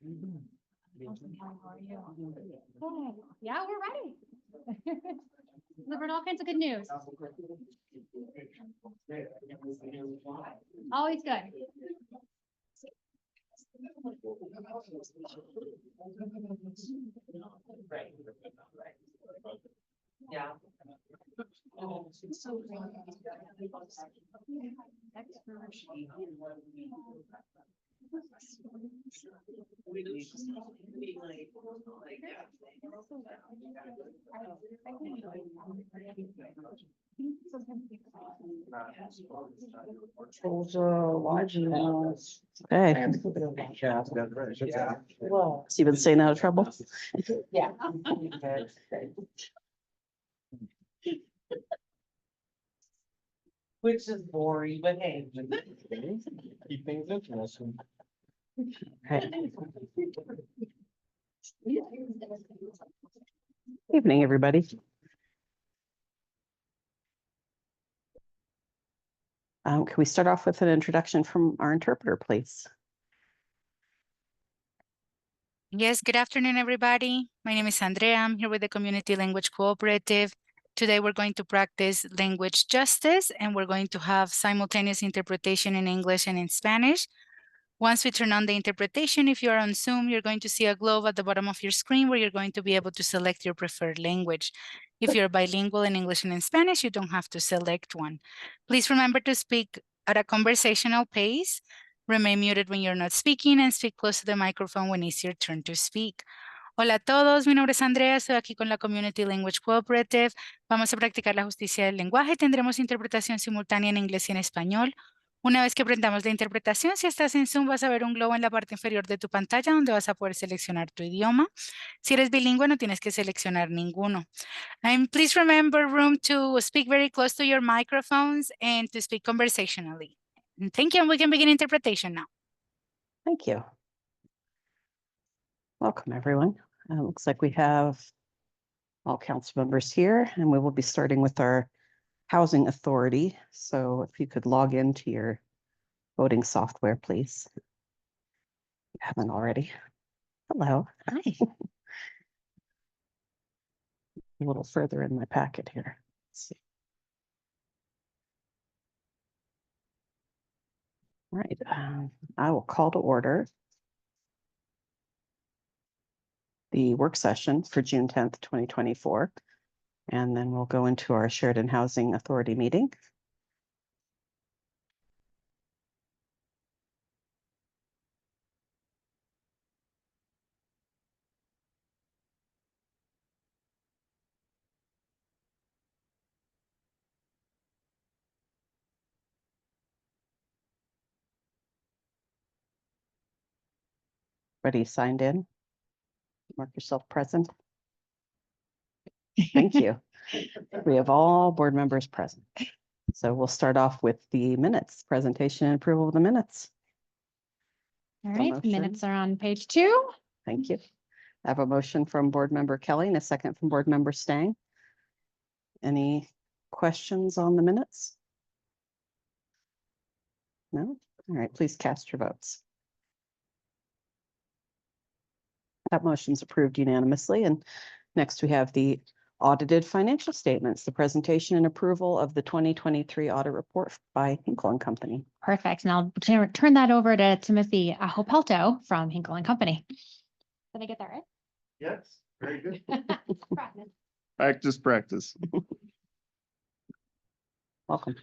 How are you? Good. Yeah, we're ready. Delivering all kinds of good news. Always good. Yeah. Hey, Well, so you've been staying out of trouble? yeah. Which is boring, but hey. Keep things interesting. Right. Evening, everybody. Can we start off with an introduction from our interpreter, please? Yes, good afternoon, everybody. My name is Andrea. I'm here with the Community Language Cooperative. Today, we're going to practice language justice, and we're going to have simultaneous interpretation in English and in Spanish. Once we turn on the interpretation, if you are on Zoom, you're going to see a globe at the bottom of your screen where you're going to be able to select your preferred language. If you're bilingual in English and in Spanish, you don't have to select one. Please remember to speak at a conversational pace. Remain muted when you're not speaking and speak close to the microphone when it's your turn to speak. Hola a todos, mi nombre es Andrea, estoy aquí con la Community Language Cooperative. Vamos a practicar la justicia del lenguaje. Tendremos interpretación simultánea en inglés y en español. Una vez que aprendamos la interpretación, si estás en Zoom, vas a ver un globo en la parte inferior de tu pantalla donde vas a poder seleccionar tu idioma. Si eres bilingüe, no tienes que seleccionar ninguno. And please remember room to speak very close to your microphones and to speak conversationally. And thank you, and we can begin interpretation now. Thank you. Welcome, everyone. Looks like we have all council members here, and we will be starting with our housing authority. So if you could log into your voting software, please. If you haven't already. Hello. Hi. A little further in my packet here. Let's see. All right, I will call to order the work session for June 10th, 2024. And then we'll go into our Sheridan Housing Authority meeting. Ready, signed in? Mark yourself present. Thank you. We have all board members present. So we'll start off with the minutes, presentation and approval of the minutes. All A right, motion. minutes are on page 2. Thank you. I have a motion from board member Kelly and a second from board member Stang. Any questions on the minutes? No? All right, please cast your votes. That motion's approved unanimously. And next we have the audited financial statements, the presentation and approval of the 2023 audit report by Hinkle and Company. Perfect. And I'll turn that over to Timothy Ahopelto from Hinkle and Company. Did I get that right? Yes, very good. Practice. Practice. Welcome.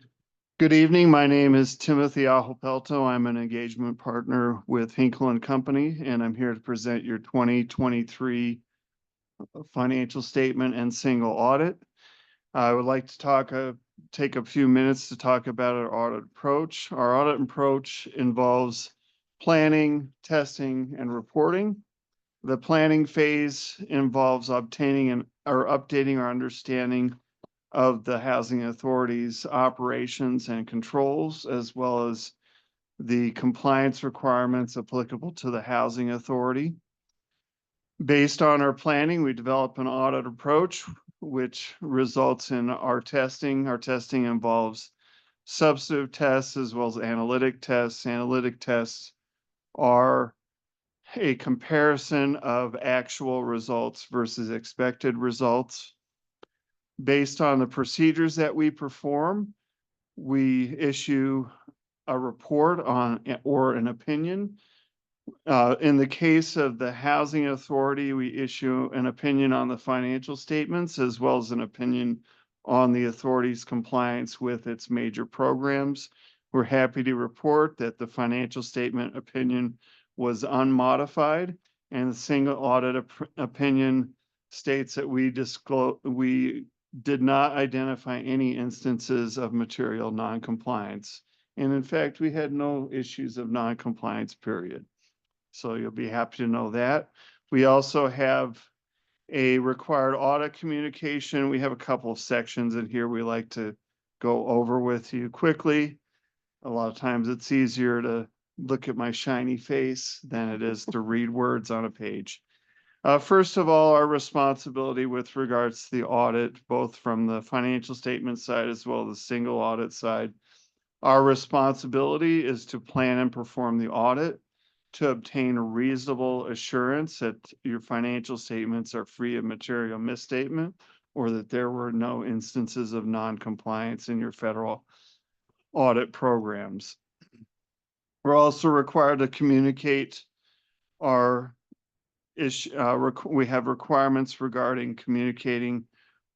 Good evening. My name is Timothy Ahopelto. I'm an engagement partner with Hinkle and Company, and I'm here to present your 2023 financial statement and single audit. I would like to take a few minutes to talk about our audit approach. Our audit approach involves planning, testing, and reporting. The planning phase involves obtaining or updating our understanding of the housing authority's operations and controls, as well as the compliance requirements applicable to the housing authority. Based on our planning, we develop an audit approach, which results in our testing. Our testing involves substantive tests as well as analytic tests. Analytic tests are a comparison of actual results versus expected results. Based on the procedures that we perform, we issue a report on or an opinion. In the case of the Housing Authority, we issue an opinion on the financial statements as well as an opinion on the authority's compliance with its major programs. We're happy to report that the financial statement opinion was unmodified, and the single audit opinion states that we did not identify any instances of material noncompliance. And in fact, we had no issues of noncompliance, period. So you'll be happy to know that. We also have a required audit communication. We have a couple of sections in here we like to go over with you quickly. A lot of times it's easier to look at my shiny face than it is to read words on a page. First of all, our responsibility with regards to the audit, both from the financial statement side as well as the single audit side. Our responsibility is to plan and perform the audit, to obtain a reasonable assurance that your financial statements are free of material misstatement or that there were no instances of non-compliance in your federal audit programs. We're also required to communicate our we have requirements regarding communicating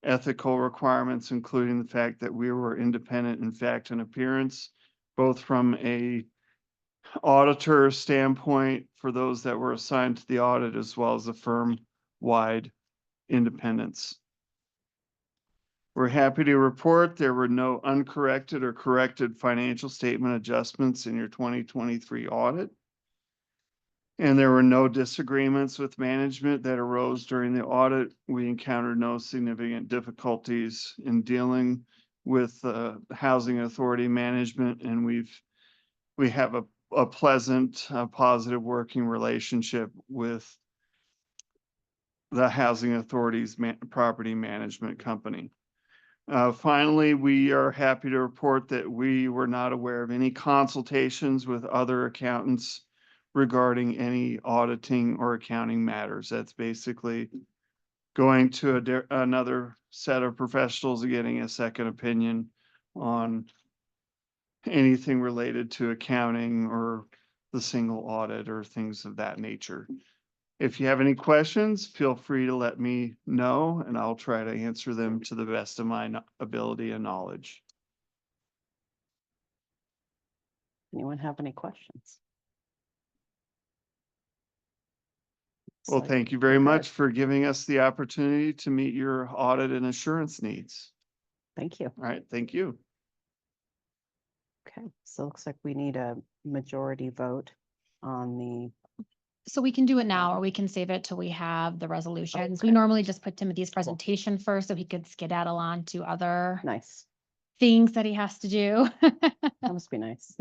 ethical requirements, including the fact that we were independent in fact and appearance, both from a auditor standpoint for those that were assigned to the audit, as well as a firm-wide independence. We're happy to report there were no uncorrected or corrected financial statement adjustments in your 2023 audit. And there were no disagreements with management that arose during the audit. We encountered no significant difficulties in dealing with Housing Authority management, and we have a pleasant, positive working relationship with the Housing Authority's property management company. Finally, we are happy to report that we were not aware of any consultations with other accountants regarding any auditing or accounting matters. That's basically going to another set of professionals and getting a second opinion on anything related to accounting or the single audit or things of that nature. If you have any questions, feel free to let me know and I'll try to answer them to the best of my ability and knowledge. Anyone have any questions? Well, thank you very much for giving us the opportunity to meet your audit and assurance needs. Thank you. All right, thank you. Okay, so it looks like we need a majority vote on the, So we can do it now, or we can save it till we have the resolutions. We Okay. normally just put Timothy's presentation first, so he could skedaddle on to other nice. things that he has to do. That must be nice.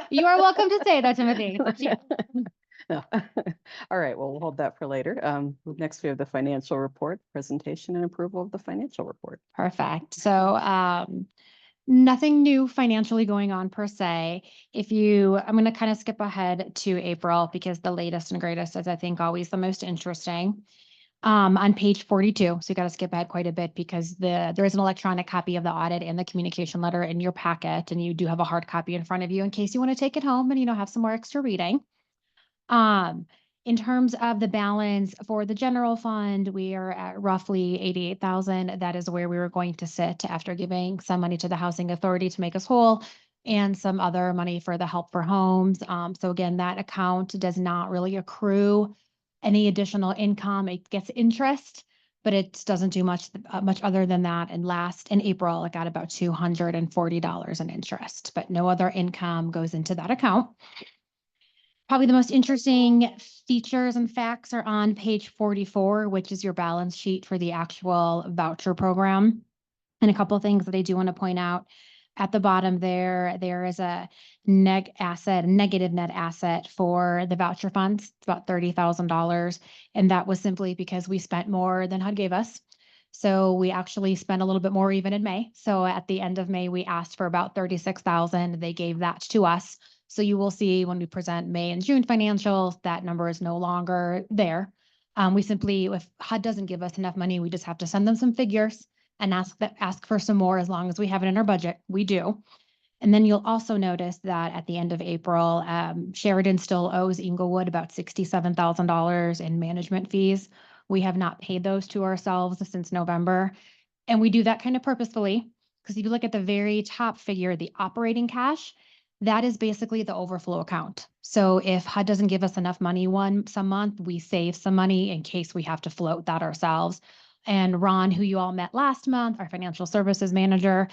You are welcome to say that, Timothy. It's up to you. No. All right, well, we'll hold that for later. Next we have the financial report, presentation and approval of the financial report. Perfect. So, nothing new financially going on per se. I'm going to kind of skip ahead to April because the latest and greatest is, I think, always the most interesting. On page 42, so you got to skip ahead quite a bit because there is an electronic copy of the audit and the communication letter in your packet, and you do have a hard copy in front of you in case you want to take it home and, have some more extra reading. In terms of the balance for the general fund, we are at roughly 88,000. That is where we were going to sit after giving some money to the Housing Authority to make us whole and some other money for the Help for Homes. So again, that account does not really accrue any additional income. It gets interest, but it doesn't do much other than that. And in April, it got about $240 in interest, but no other income goes into that account. Probably the most interesting features and facts are on page 44, which is your balance sheet for the actual voucher program. And a couple of things that I do want to point out. At the bottom there is a negative net asset for the voucher funds. It's about $30,000. And that was simply because we spent more than HUD gave us. So we actually spent a little bit more even in May. So at the end of May, we asked for about $36,000. They gave that to us. So you will see when we present May and June financials, that number is no longer there. We simply, if HUD doesn't give us enough money, we just have to send them some figures and ask for some more as long as we have it in our budget. We do. And then you'll also notice that at the end of April, Sheridan still owes Inglewood about $67,000 in management fees. We have not paid those to ourselves since November. And we do that kind of purposefully, because if you look at the very top figure, the operating cash, that is basically the overflow account. So if HUD doesn't give us enough money some month, we save some money in case we have to float that ourselves. And Ron, who you all met last month, our financial services manager,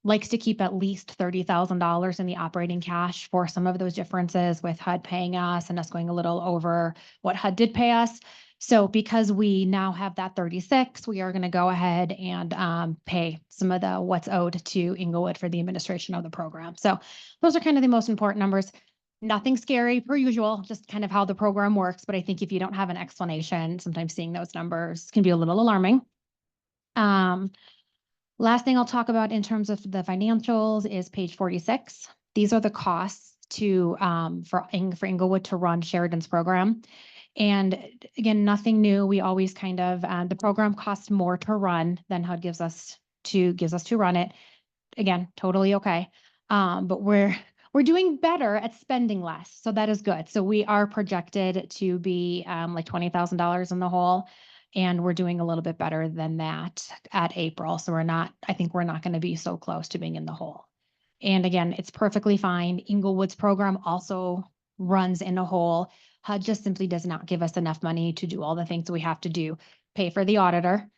likes to keep at least $30,000 in the operating cash for some of those differences with HUD paying us and us going a little over what HUD did pay us. So because we now have that 36, we are going to go ahead and pay some of the what's owed to Inglewood for the administration of the program. So those are kind of the most important numbers. Nothing scary per usual, just kind of how the program works. But I think if you don't have an explanation, sometimes seeing those numbers can be a little alarming. Last thing I'll talk about in terms of the financials is page 46. These are the costs to for Inglewood to run Sheridan's program. And again, nothing new. We always kind of the program costs more to run than HUD gives us to run it. Again, totally okay. But we're doing better at spending less, so that is good. So we are projected to be like $20,000 in the hole. And we're doing a little bit better than that at April. So I think we're not going to be so close to being in the hole. And again, it's perfectly fine. Inglewood's program also runs in a hole. HUD just simply does not give us enough money to do all the things we have to do. Pay for the auditor,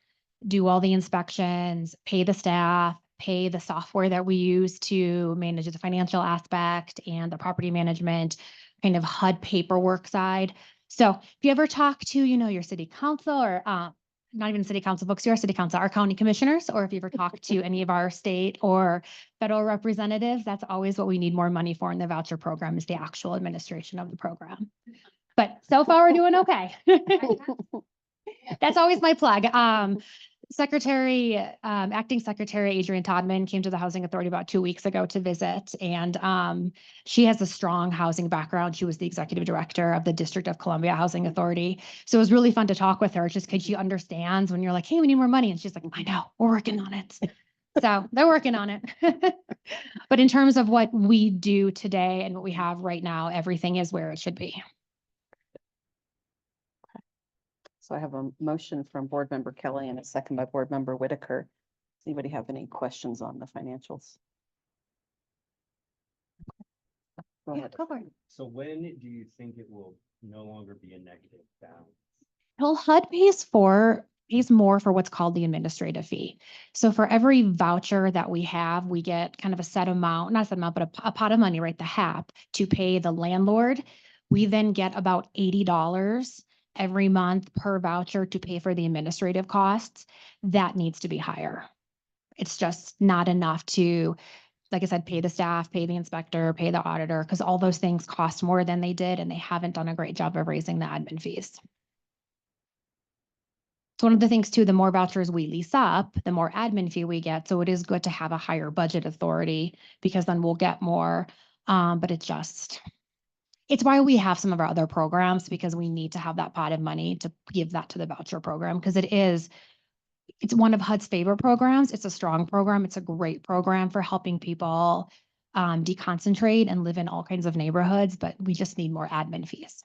do all the inspections, pay the staff, pay the software that we use to manage the financial aspect and the property management, kind of HUD paperwork side. So if you ever talk to, your city council or not even city council folks, your city council, our county commissioners, or if you ever talk to any of our state or federal representatives, that's always what we need more money for in the voucher program is the actual administration of the program. But so far we're doing okay. That's always my plug. Acting Secretary Adrienne Todman came to the Housing Authority about 2 weeks ago to visit, and she has a strong housing background. She was the executive director of the District of Columbia Housing Authority. So it was really fun to talk with her just because she understands when you're like, hey, we need more money. And she's like, I know, we're working on it. So they're working on it. But in terms of what we do today and what we have right now, everything is where it should be. So I have a motion from Board Member Kelly and a second by Board Member Whitaker. Does anybody have any questions on the financials? Go Yeah, ahead. go for it. So when do you think it will no longer be a negative balance? Well, HUD pays more for what's called the administrative fee. So for every voucher that we have, we get kind of a set amount, not a set amount, but a pot of money, right? The HAP to pay the landlord. We then get about $80 every month per voucher to pay for the administrative costs. That needs to be higher. It's just not enough to, like I said, pay the staff, pay the inspector, pay the auditor, because all those things cost more than they did, and they haven't done a great job of raising the admin fees. So one of the things too, the more vouchers we lease up, the more admin fee we get. So it is good to have a higher budget authority because then we'll get more. But it's why we have some of our other programs, because we need to have that pot of money to give that to the voucher program, because it's one of HUD's favorite programs. It's a strong program. It's a great program for helping people deconcentrate and live in all kinds of neighborhoods, but we just need more admin fees.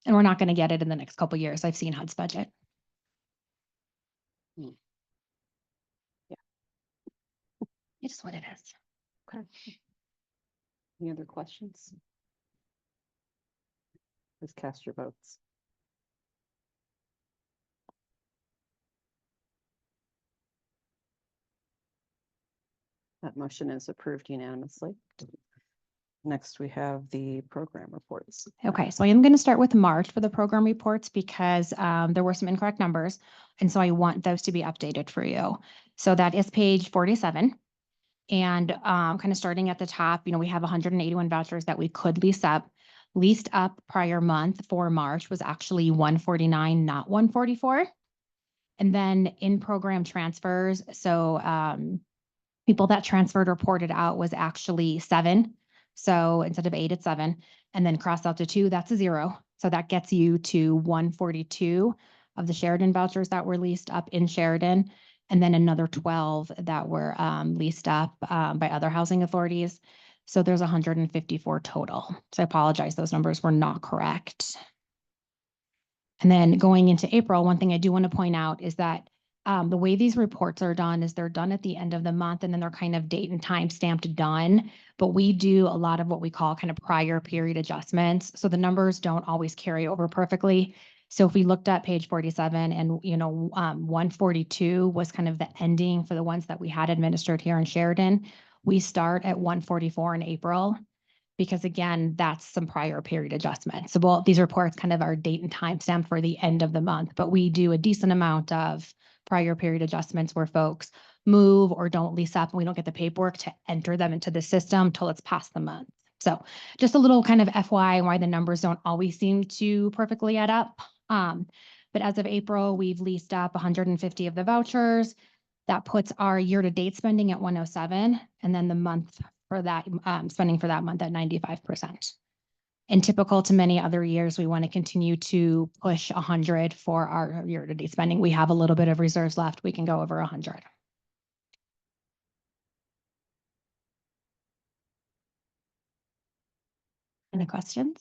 And we're not going to get it in the next couple of years. I've seen HUD's budget. Yeah. It is what it is. Okay. Any other questions? Please cast your votes. That motion is approved unanimously. Next, we have the program reports. Okay, so I am going to start with March for the program reports because there were some incorrect numbers. And so I want those to be updated for you. So that is page 47. And kind of starting at the top, we have 181 vouchers that we could lease up. Leased up prior month for March was actually 149, not 144. And then in program transfers, so people that transferred reported out was actually 7. So instead of 8, it's 7, and then cross out to 2, that's a 0. So that gets you to 142 of the Sheridan vouchers that were leased up in Sheridan, and then another 12 that were leased up by other housing authorities. So there's 154 total. So I apologize, those numbers were not correct. And then going into April, one thing I do want to point out is that the way these reports are done is they're done at the end of the month, and then they're kind of date and time stamped done. But we do a lot of what we call kind of prior period adjustments. So the numbers don't always carry over perfectly. So if we looked at page 47 and, 142 was kind of the ending for the ones that we had administered here in Sheridan, we start at 144 in April, because again, that's some prior period adjustments. So these reports kind of are date and time stamp for the end of the month, but we do a decent amount of prior period adjustments where folks move or don't lease up, and we don't get the paperwork to enter them into the system till it's past the month. So just a little kind of FYI why the numbers don't always seem to perfectly add up. But as of April, we've leased up 150 of the vouchers. That puts our year-to-date spending at 107, and then the month for that spending for that month at 95%. And typical to many other years, we want to continue to push 100 for our year-to-date spending. We have a little bit of reserves left. We can go over 100. Any questions?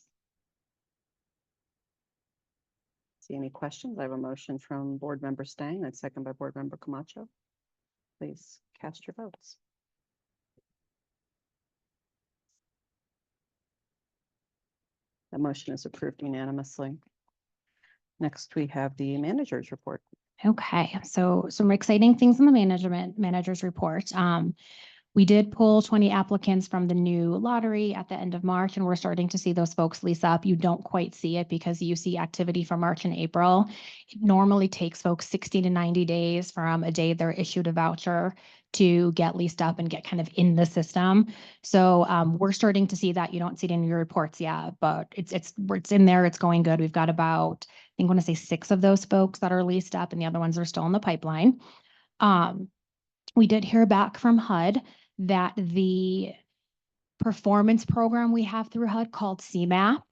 See any questions? I have a motion from Board Member Stang and second by Board Member Camacho. Please cast your votes. The motion is approved unanimously. Next, we have the manager's report. Okay, so some exciting things in the manager's report. We did pull 20 applicants from the new lottery at the end of March, and we're starting to see those folks lease up. You don't quite see it because you see activity for March and April. It normally takes folks 60 to 90 days from a day they're issued a voucher to get leased up and get kind of in the system. So we're starting to see that. You don't see it in your reports yet, but it's in there. It's going good. We've got about, I think I want to say 6 of those folks that are leased up, and the other ones are still in the pipeline. We did hear back from HUD that the performance program we have through HUD called CMAP,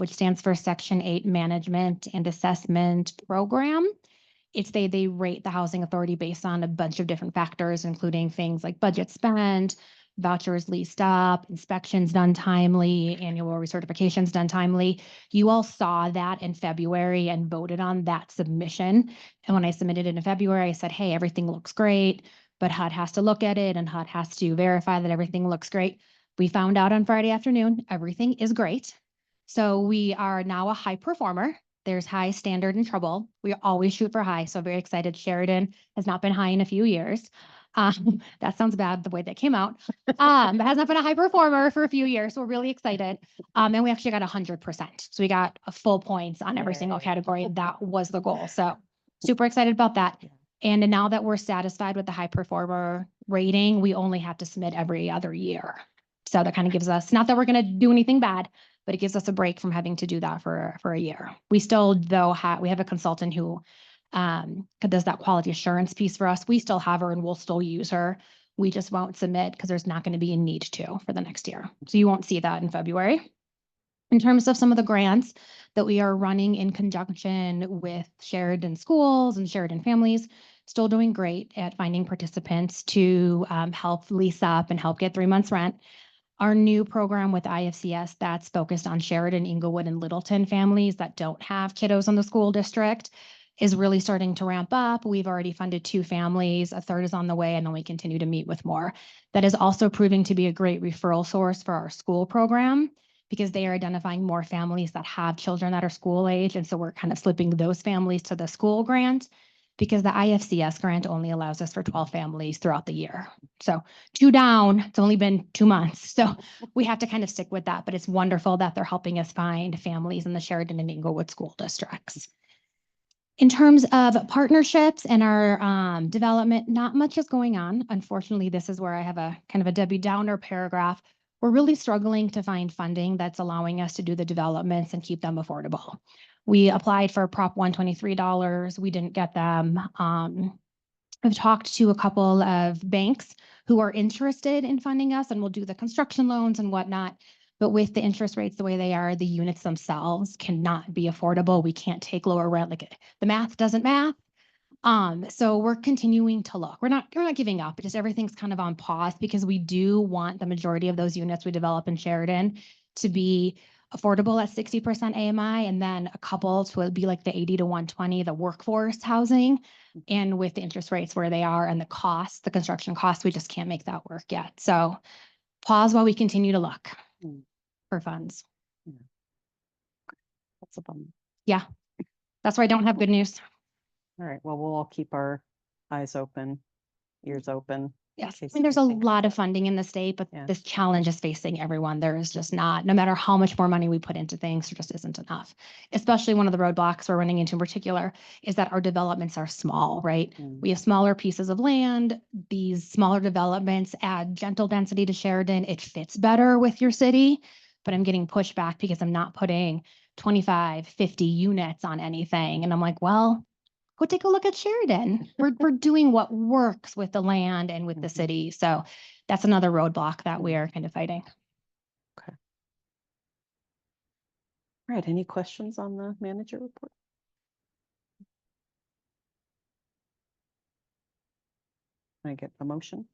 which stands for Section 8 Management and Assessment Program. They rate the housing authority based on a bunch of different factors, including things like budget spend, vouchers leased up, inspections done timely, annual recertifications done timely. You all saw that in February and voted on that submission. And when I submitted it in February, I said, hey, everything looks great, but HUD has to look at it and HUD has to verify that everything looks great. We found out on Friday afternoon, everything is great. So we are now a high performer. There's high, standard, and trouble. We always shoot for high. So very excited. Sheridan has not been high in a few years. That sounds bad the way that came out. But has not been a high performer for a few years. So we're really excited. And we actually got 100%. So we got a full points on every single category. That was the goal. So super excited about that. And now that we're satisfied with the high performer rating, we only have to submit every other year. So that kind of gives us, not that we're going to do anything bad, but it gives us a break from having to do that for a year. We still, though, we have a consultant who does that quality assurance piece for us. We still have her and we'll still use her. We just won't submit because there's not going to be a need to for the next year. So you won't see that in February. In terms of some of the grants that we are running in conjunction with Sheridan Schools and Sheridan Families, still doing great at finding participants to help lease up and help get 3 months rent. Our new program with IFCS that's focused on Sheridan, Inglewood, and Littleton families that don't have kiddos in the school district is really starting to ramp up. We've already funded 2 families, a third is on the way, and then we continue to meet with more. That is also proving to be a great referral source for our school program because they are identifying more families that have children that are school age. And so we're kind of slipping those families to the school grant because the IFCS grant only allows us for 12 families throughout the year. So 2 down, it's only been 2 months. So we have to kind of stick with that, but it's wonderful that they're helping us find families in the Sheridan and Inglewood school districts. In terms of partnerships and our development, not much is going on. Unfortunately, this is where I have a kind of a Debbie Downer paragraph. We're really struggling to find funding that's allowing us to do the developments and keep them affordable. We applied for Prop 123 dollars. We didn't get them. I've talked to a couple of banks who are interested in funding us and will do the construction loans and whatnot. But with the interest rates the way they are, the units themselves cannot be affordable. We can't take lower rent. Like the math doesn't math. So we're continuing to look. We're not giving up. Just everything's kind of on pause because we do want the majority of those units we develop in Sheridan to be affordable at 60% AMI, and then a couple to be like the 80 to 120, the workforce housing. And with the interest rates where they are and the costs, the construction costs, we just can't make that work yet. So pause while we continue to look Mm. for funds. That's a bummer. Yeah, that's why I don't have good news. All right, well, we'll all keep our eyes open, ears open. Yes, I case mean, there's a anything lot comes of up. funding in the state, but Yeah. this challenge is facing everyone. There is just not, no matter how much more money we put into things, there just isn't enough. Especially one of the roadblocks we're running into in particular is that our developments are small, right? Mm. We have smaller pieces of land. These smaller developments add gentle density to Sheridan. It fits better with your city, but I'm getting pushback because I'm not putting 25, 50 units on anything. And I'm like, well, go take a look at Sheridan. We're doing what works with the land and with the Mhm. city. So that's another roadblock that we Mhm. are kind of fighting. All right, any questions on the manager report? Can I get a motion?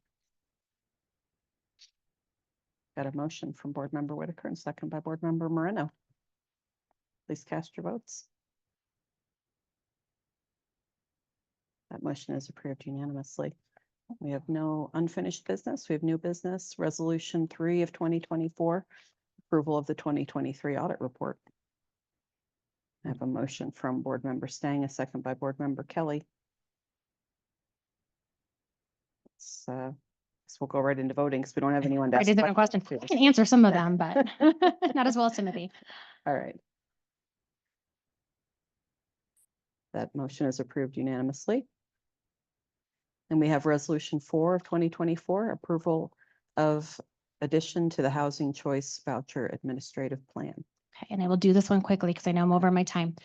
Got a motion from Board Member Whitaker and second by Board Member Moreno. Please cast your votes. That motion is approved unanimously. We have no unfinished business. We have new business, Resolution 3 of 2024, approval of the 2023 audit report. I have a motion from Board Member Stang, a second by Board Member Kelly. So we'll go right into voting because we don't have anyone to I ask did have a question. questions I to. can answer some of them, but not as well as Timothy. All right. That motion is approved unanimously. And we have Resolution 4 of 2024, approval of addition to the Housing Choice Voucher Administrative Plan. Okay, and I will do this one quickly because I know I'm over my time.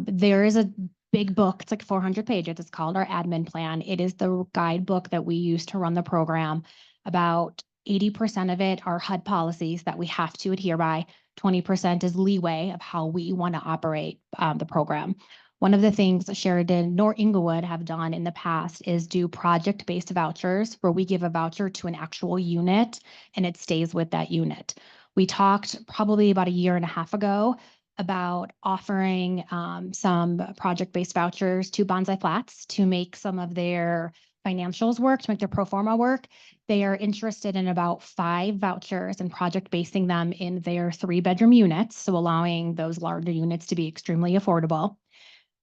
There is a big book, it's like 400 pages. It's called our admin plan. It is the guidebook that we use to run the program. About 80% of it are HUD policies that we have to adhere by. 20% is leeway of how we want to operate the program. One of the things Sheridan nor Inglewood have done in the past is do project-based vouchers where we give a voucher to an actual unit and it stays with that unit. We talked probably about a year and a half ago about offering some project-based vouchers to Bonsai Flats to make some of their financials work, to make their pro forma work. They are interested in about 5 vouchers and project basing them in their 3-bedroom units, so allowing those larger units to be extremely affordable.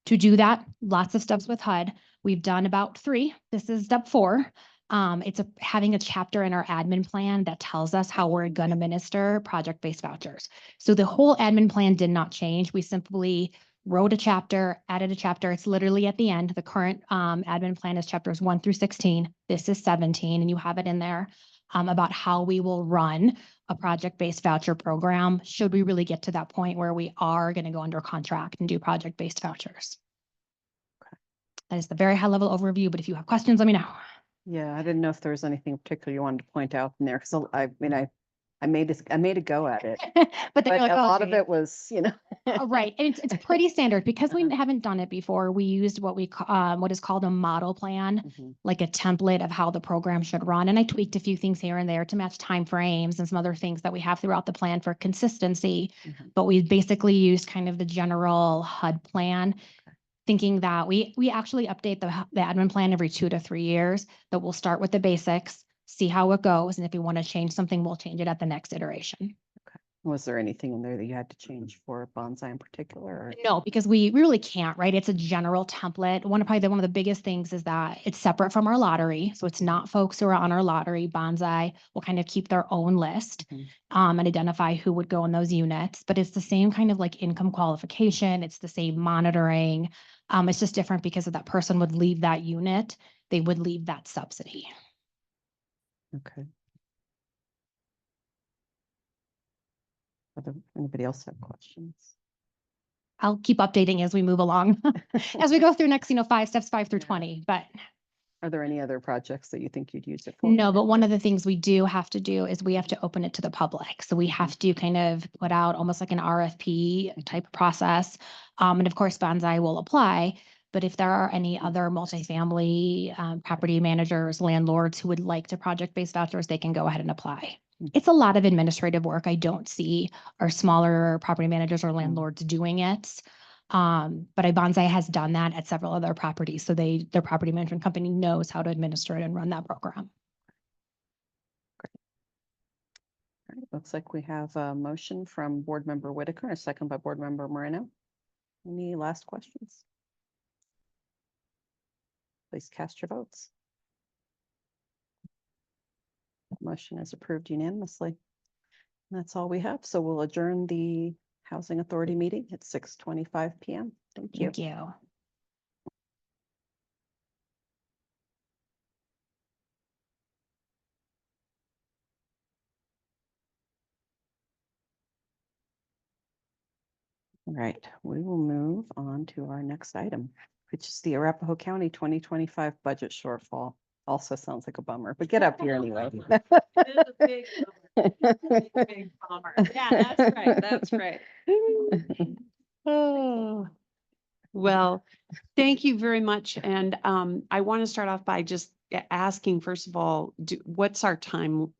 To do that, lots of steps with HUD. We've done about 3. This is step 4. It's having a chapter in our admin plan that tells us how we're going to administer project-based vouchers. So the whole admin plan did not change. We simply wrote a chapter, added a chapter. It's literally at the end. The current admin plan is chapters 1 through 16. This is 17, and you have it in there about how we will run a project-based voucher program should we really get to that point where we are going to go under contract and do project-based vouchers. Okay. That is the very high level overview, but if you have questions, let me know. Yeah, I didn't know if there was anything particular you wanted to point out in there, because I mean, I made a go at it, But then but you're like, a "Oh, lot of geez." it was, Oh, right. And it's pretty standard because we Uh-huh. haven't done it before. We used what what is called a model plan, Mhm. like a template of how the program should run. And I tweaked a few things here and there to match timeframes and some other things that we have throughout the plan for consistency. Mhm. But we basically used kind of the general HUD plan, thinking that we actually update the admin plan every 2 to 3 years, that we'll start with the basics, see how it goes. And if we want to change something, we'll change it at the next iteration. Was there anything in there that you had to change for Bonsai in particular? Or? No, because we really can't, right? It's a general template. One of the biggest things is that it's separate from our lottery. So it's not folks who are on our lottery. Bonsai will kind of keep their own list Mhm. and identify who would go in those units. But it's the same kind of like income qualification. It's the same monitoring. It's just different because if that person would leave that unit, they would leave that subsidy. Okay. Anybody else have questions? I'll keep updating as we move along, as we go through next, 5 steps, 5 through Yeah. 20, but Are there any other projects that you think you'd use it for? No, but one of the things we do have to do is we have to open it to the public. So we have to kind of put out almost like an RFP type process. And of course, Bonsai will apply. But if there are any other multifamily property managers, landlords who would like to project-based vouchers, they can go ahead and apply. It's a lot of administrative work. I don't see our smaller property managers or landlords doing it. But Bonsai has done that at several other properties. So their property management company knows how to administer it and run that program. All right, looks like we have a motion from Board Member Whitaker, a second by Board Member Moreno. Any last questions? Please cast your votes. Motion is approved unanimously. And that's all we have. So we'll adjourn the Housing Authority meeting at 6:25 p.m. Thank you. Thank you. All right, we will move on to our next item, which is the Arapahoe County 2025 budget shortfall. Also sounds like a bummer, but get up here anyway. Big bummer. Yeah, that's right. That's right. Oh, well, thank you very much. And I want to start off by just asking, first of all, what's our time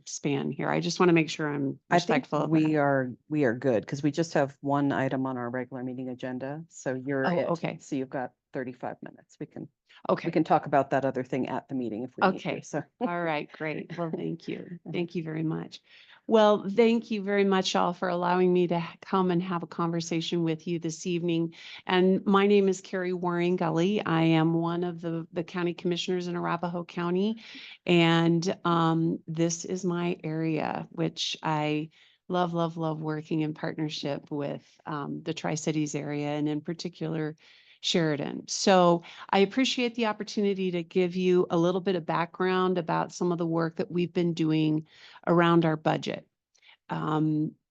span here? I just want to make sure I'm I think respectful. of we that. are good because we just have one item on our regular meeting agenda. So you're Oh, it. okay. So you've got 35 minutes. We Okay. can talk about that other thing at the meeting if we need Okay. to. So All right, great. Well, thank you. Thank you very much. Well, thank you very much all for allowing me to come and have a conversation with you this evening. And my name is Carrie Waring Gully. I am one of the county commissioners in Arapahoe County. And this is my area, which I love working in partnership with the Tri-Cities area, and in particular, Sheridan. So I appreciate the opportunity to give you a little bit of background about some of the work that we've been doing around our budget.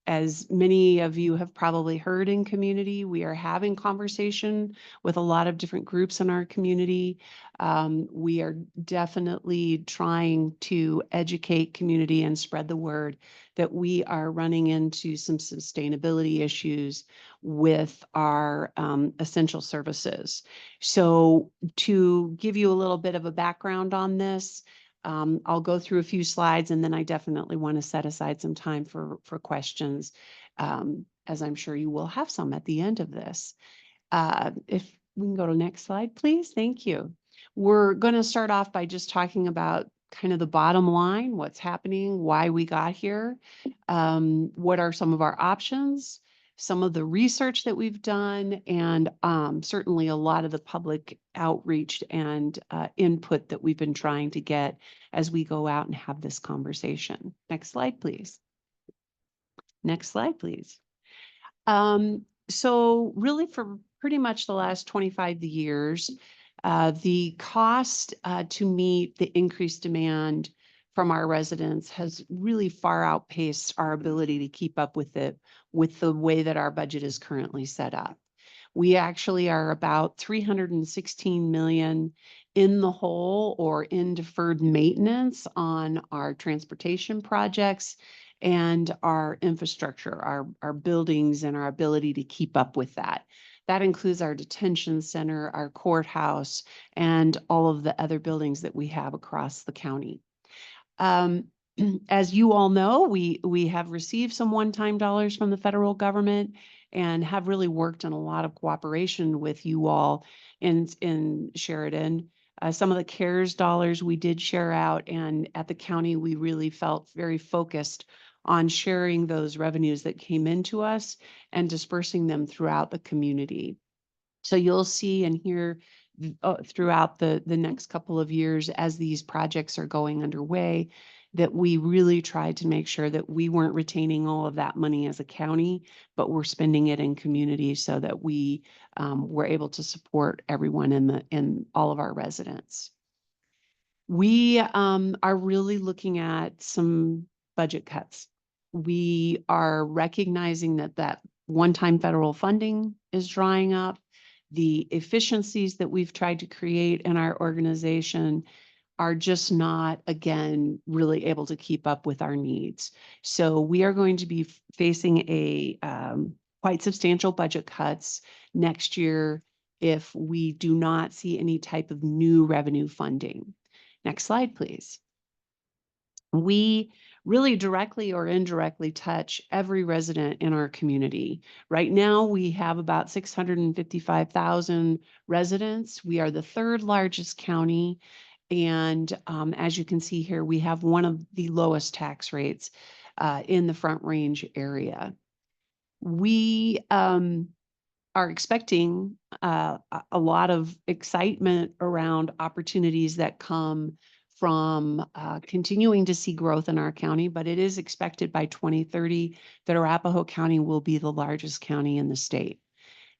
As many of you have probably heard in community, we are having conversation with a lot of different groups in our community. We are definitely trying to educate community and spread the word that we are running into some sustainability issues with our essential services. So to give you a little bit of a background on this, I'll go through a few slides, and then I definitely want to set aside some time for questions, as I'm sure you will have some at the end of this. If we can go to next slide, please. Thank you. We're going to start off by just talking about kind of the bottom line, what's happening, why we got here, what are some of our options, some of the research that we've done, and certainly a lot of the public outreach and input that we've been trying to get as we go out and have this conversation. Next slide, please. Next slide, please. So really for pretty much the last 25 years, the cost to meet the increased demand from our residents has really far outpaced our ability to keep up with it with the way that our budget is currently set up. We actually are about 316 million in the hole or in deferred maintenance on our transportation projects and our infrastructure, our buildings, and our ability to keep up with that. That includes our detention center, our courthouse, and all of the other buildings that we have across the county. As you all know, we have received some one-time dollars from the federal government and have really worked in a lot of cooperation with you all in Sheridan. Some of the CARES dollars we did share out, and at the county, we really felt very focused on sharing those revenues that came into us and dispersing them throughout the community. So you'll see and hear throughout the next couple of years as these projects are going underway, that we really tried to make sure that we weren't retaining all of that money as a county, but we're spending it in communities so that we were able to support everyone in all of our residents. We are really looking at some budget cuts. We are recognizing that one-time federal funding is drying up, the efficiencies that we've tried to create in our organization are just not, again, really able to keep up with our needs. So we are going to be facing a quite substantial budget cuts next year if we do not see any type of new revenue funding. Next slide, please. We really directly or indirectly touch every resident in our community. Right now, we have about 655,000 residents. We are the third largest county. And as you can see here, we have one of the lowest tax rates in the Front Range area. We are expecting a lot of excitement around opportunities that come from continuing to see growth in our county, but it is expected by 2030 that Arapahoe County will be the largest county in the state.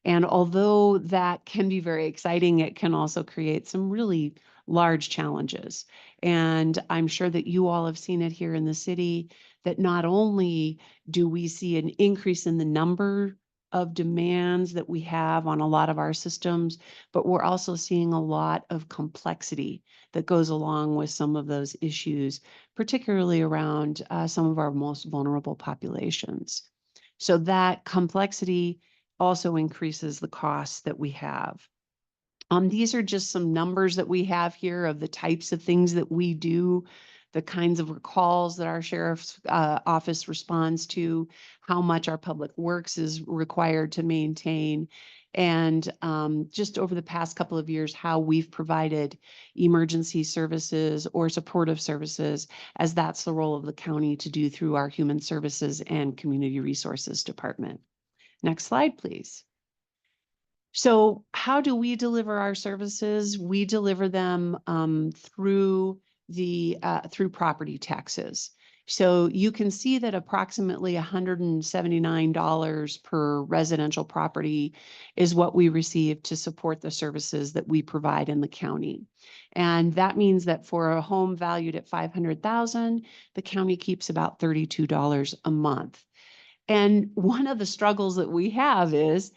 And although that can be very exciting, it can also create some really large challenges. And I'm sure that you all have seen it here in the city, that not only do we see an increase in the number of demands that we have on a lot of our systems, but we're also seeing a lot of complexity that goes along with some of those issues, particularly around some of our most vulnerable populations. So that complexity also increases the costs that we have. These are just some numbers that we have here of the types of things that we do, the kinds of calls that our sheriff's office responds to, how much our public works is required to maintain, and just over the past couple of years, how we've provided emergency services or supportive services, as that's the role of the county to do through our Human Services and Community Resources Department. Next slide, please. So how do we deliver our services? We deliver them through property taxes. So you can see that approximately $179 per residential property is what we receive to support the services that we provide in the county. And that means that for a home valued at $500,000, the county keeps about $32 a month. And one of the struggles that we have is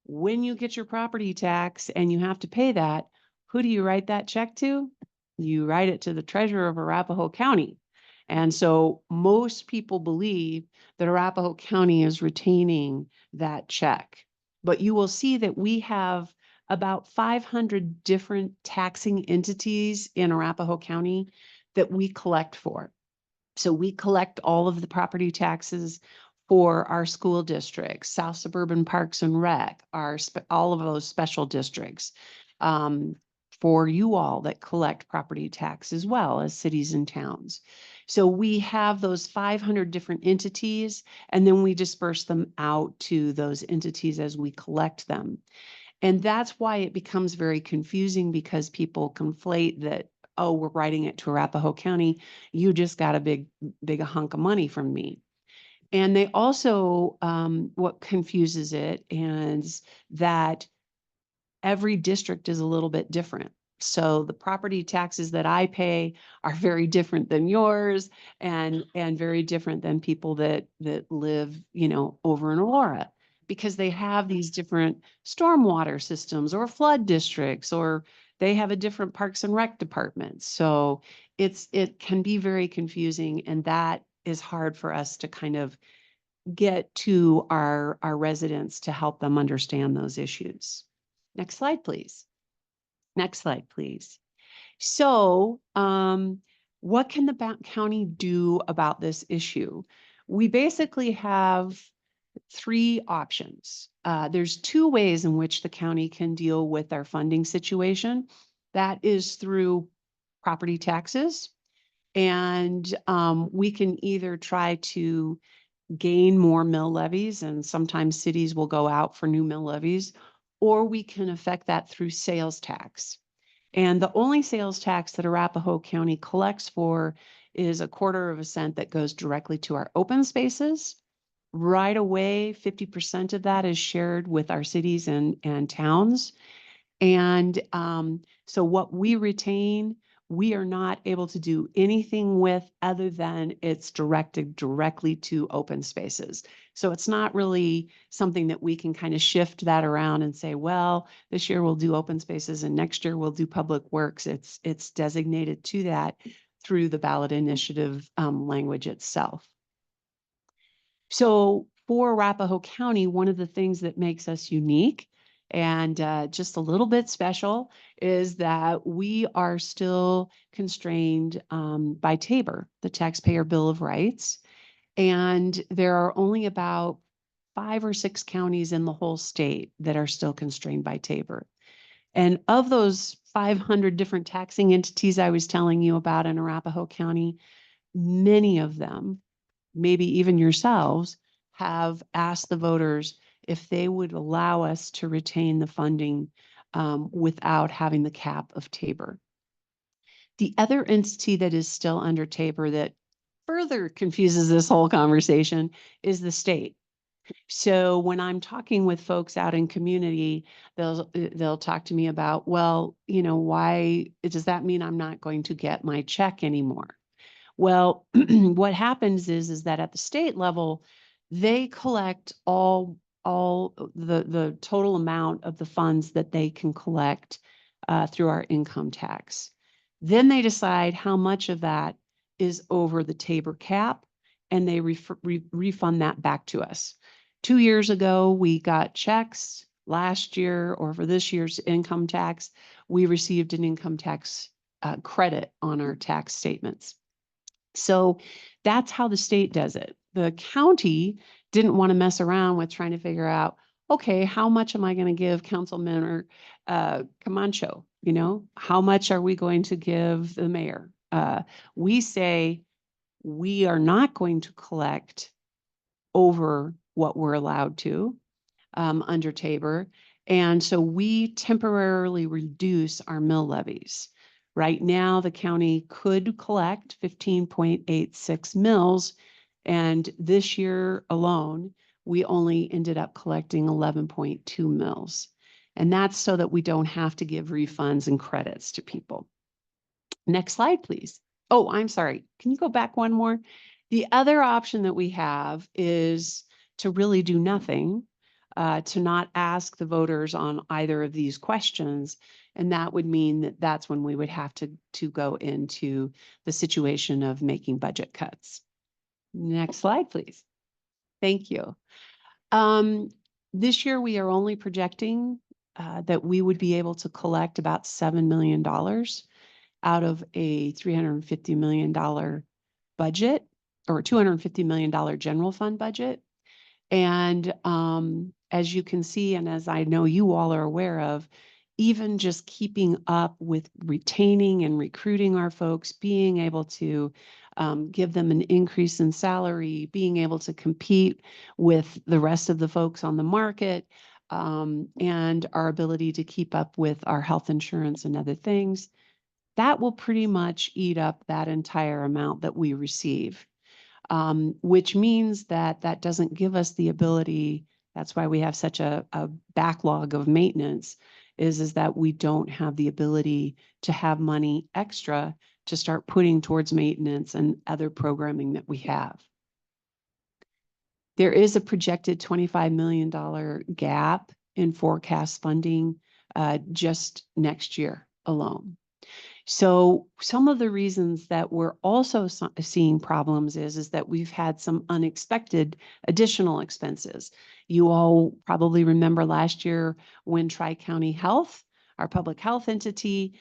when you get your property tax and you have to pay that, who do you write that check to? You write it to the treasurer of Arapahoe County. And so most people believe that Arapahoe County is retaining that check. But you will see that we have about 500 different taxing entities in Arapahoe County that we collect for. So we collect all of the property taxes for our school districts, South Suburban Parks and Rec, all of those special districts, for you all that collect property tax as well as cities and towns. So we have those 500 different entities, and then we disperse them out to those entities as we collect them. And that's why it becomes very confusing, because people conflate that, oh, we're writing it to Arapahoe County, you just got a big hunk of money from me. And they also, what confuses it is that every district is a little bit different. So the property taxes that I pay are very different than yours, and very different than people that live, over in Aurora, because they have these different stormwater systems or flood districts, or they have a different Parks and Rec department. So it can be very confusing, and that is hard for us to kind of get to our residents to help them understand those issues. Next slide, please. Next slide, please. So what can the county do about this issue? We basically have three options. There's two ways in which the county can deal with our funding situation. That is through property taxes. And we can either try to gain more mill levies, and sometimes cities will go out for new mill levies, or we can affect that through sales tax. And the only sales tax that Arapahoe County collects for is 1/4 cent that goes directly to our open spaces. Right away, 50% of that is shared with our cities and towns. And so what we retain, we are not able to do anything with other than it's directed directly to open spaces. So it's not really something that we can kind of shift that around and say, well, this year we'll do open spaces and next year we'll do public works. It's designated to that through the ballot initiative language itself. So for Arapahoe County, one of the things that makes us unique and just a little bit special is that we are still constrained by TABOR, the Taxpayer Bill of Rights. And there are only about 5 or 6 counties in the whole state that are still constrained by TABOR. And of those 500 different taxing entities I was telling you about in Arapahoe County, many of them, maybe even yourselves, have asked the voters if they would allow us to retain the funding without having the cap of TABOR. The other entity that is still under TABOR that further confuses this whole conversation is the state. So when I'm talking with folks out in community, they'll talk to me about, well, you know, why does that mean I'm not going to get my check anymore? Well, what happens is that at the state level, they collect all the total amount of the funds that they can collect through our income tax. Then they decide how much of that is over the TABOR cap, and they refund that back to us. 2 years ago, we got checks. Last year, or for this year's income tax, we received an income tax credit on our tax statements. So that's how the state does it. The county didn't want to mess around with trying to figure out, okay, how much am I going to give Councilman Camacho? You know, how much are we going to give the mayor? We say we are not going to collect over what we're allowed to under TABOR. And so we temporarily reduce our mill levies. Right now, the county could collect 15.86 mills, and this year alone, we only ended up collecting 11.2 mills. And that's so that we don't have to give refunds and credits to people. Next slide, please. Oh, I'm sorry. Can you go back one more? The other option that we have is to really do nothing, to not ask the voters on either of these questions. And that would mean that that's when we would have to go into the situation of making budget cuts. Next slide, please. Thank you. This year, we are only projecting that we would be able to collect about $7 million out of a $350 million budget, or $250 million general fund budget. And as you can see, and as I know you all are aware of, even just keeping up with retaining and recruiting our folks, being able to give them an increase in salary, being able to compete with the rest of the folks on the market, and our ability to keep up with our health insurance and other things, that will pretty much eat up that entire amount that we receive. Which means that that doesn't give us the ability. That's why we have such a backlog of maintenance, is that we don't have the ability to have money extra to start putting towards maintenance and other programming that we have. There is a projected $25 million gap in forecast funding just next year alone. So some of the reasons that we're also seeing problems is that we've had some unexpected additional expenses. You all probably remember last year when Tri-County Health, our public health entity,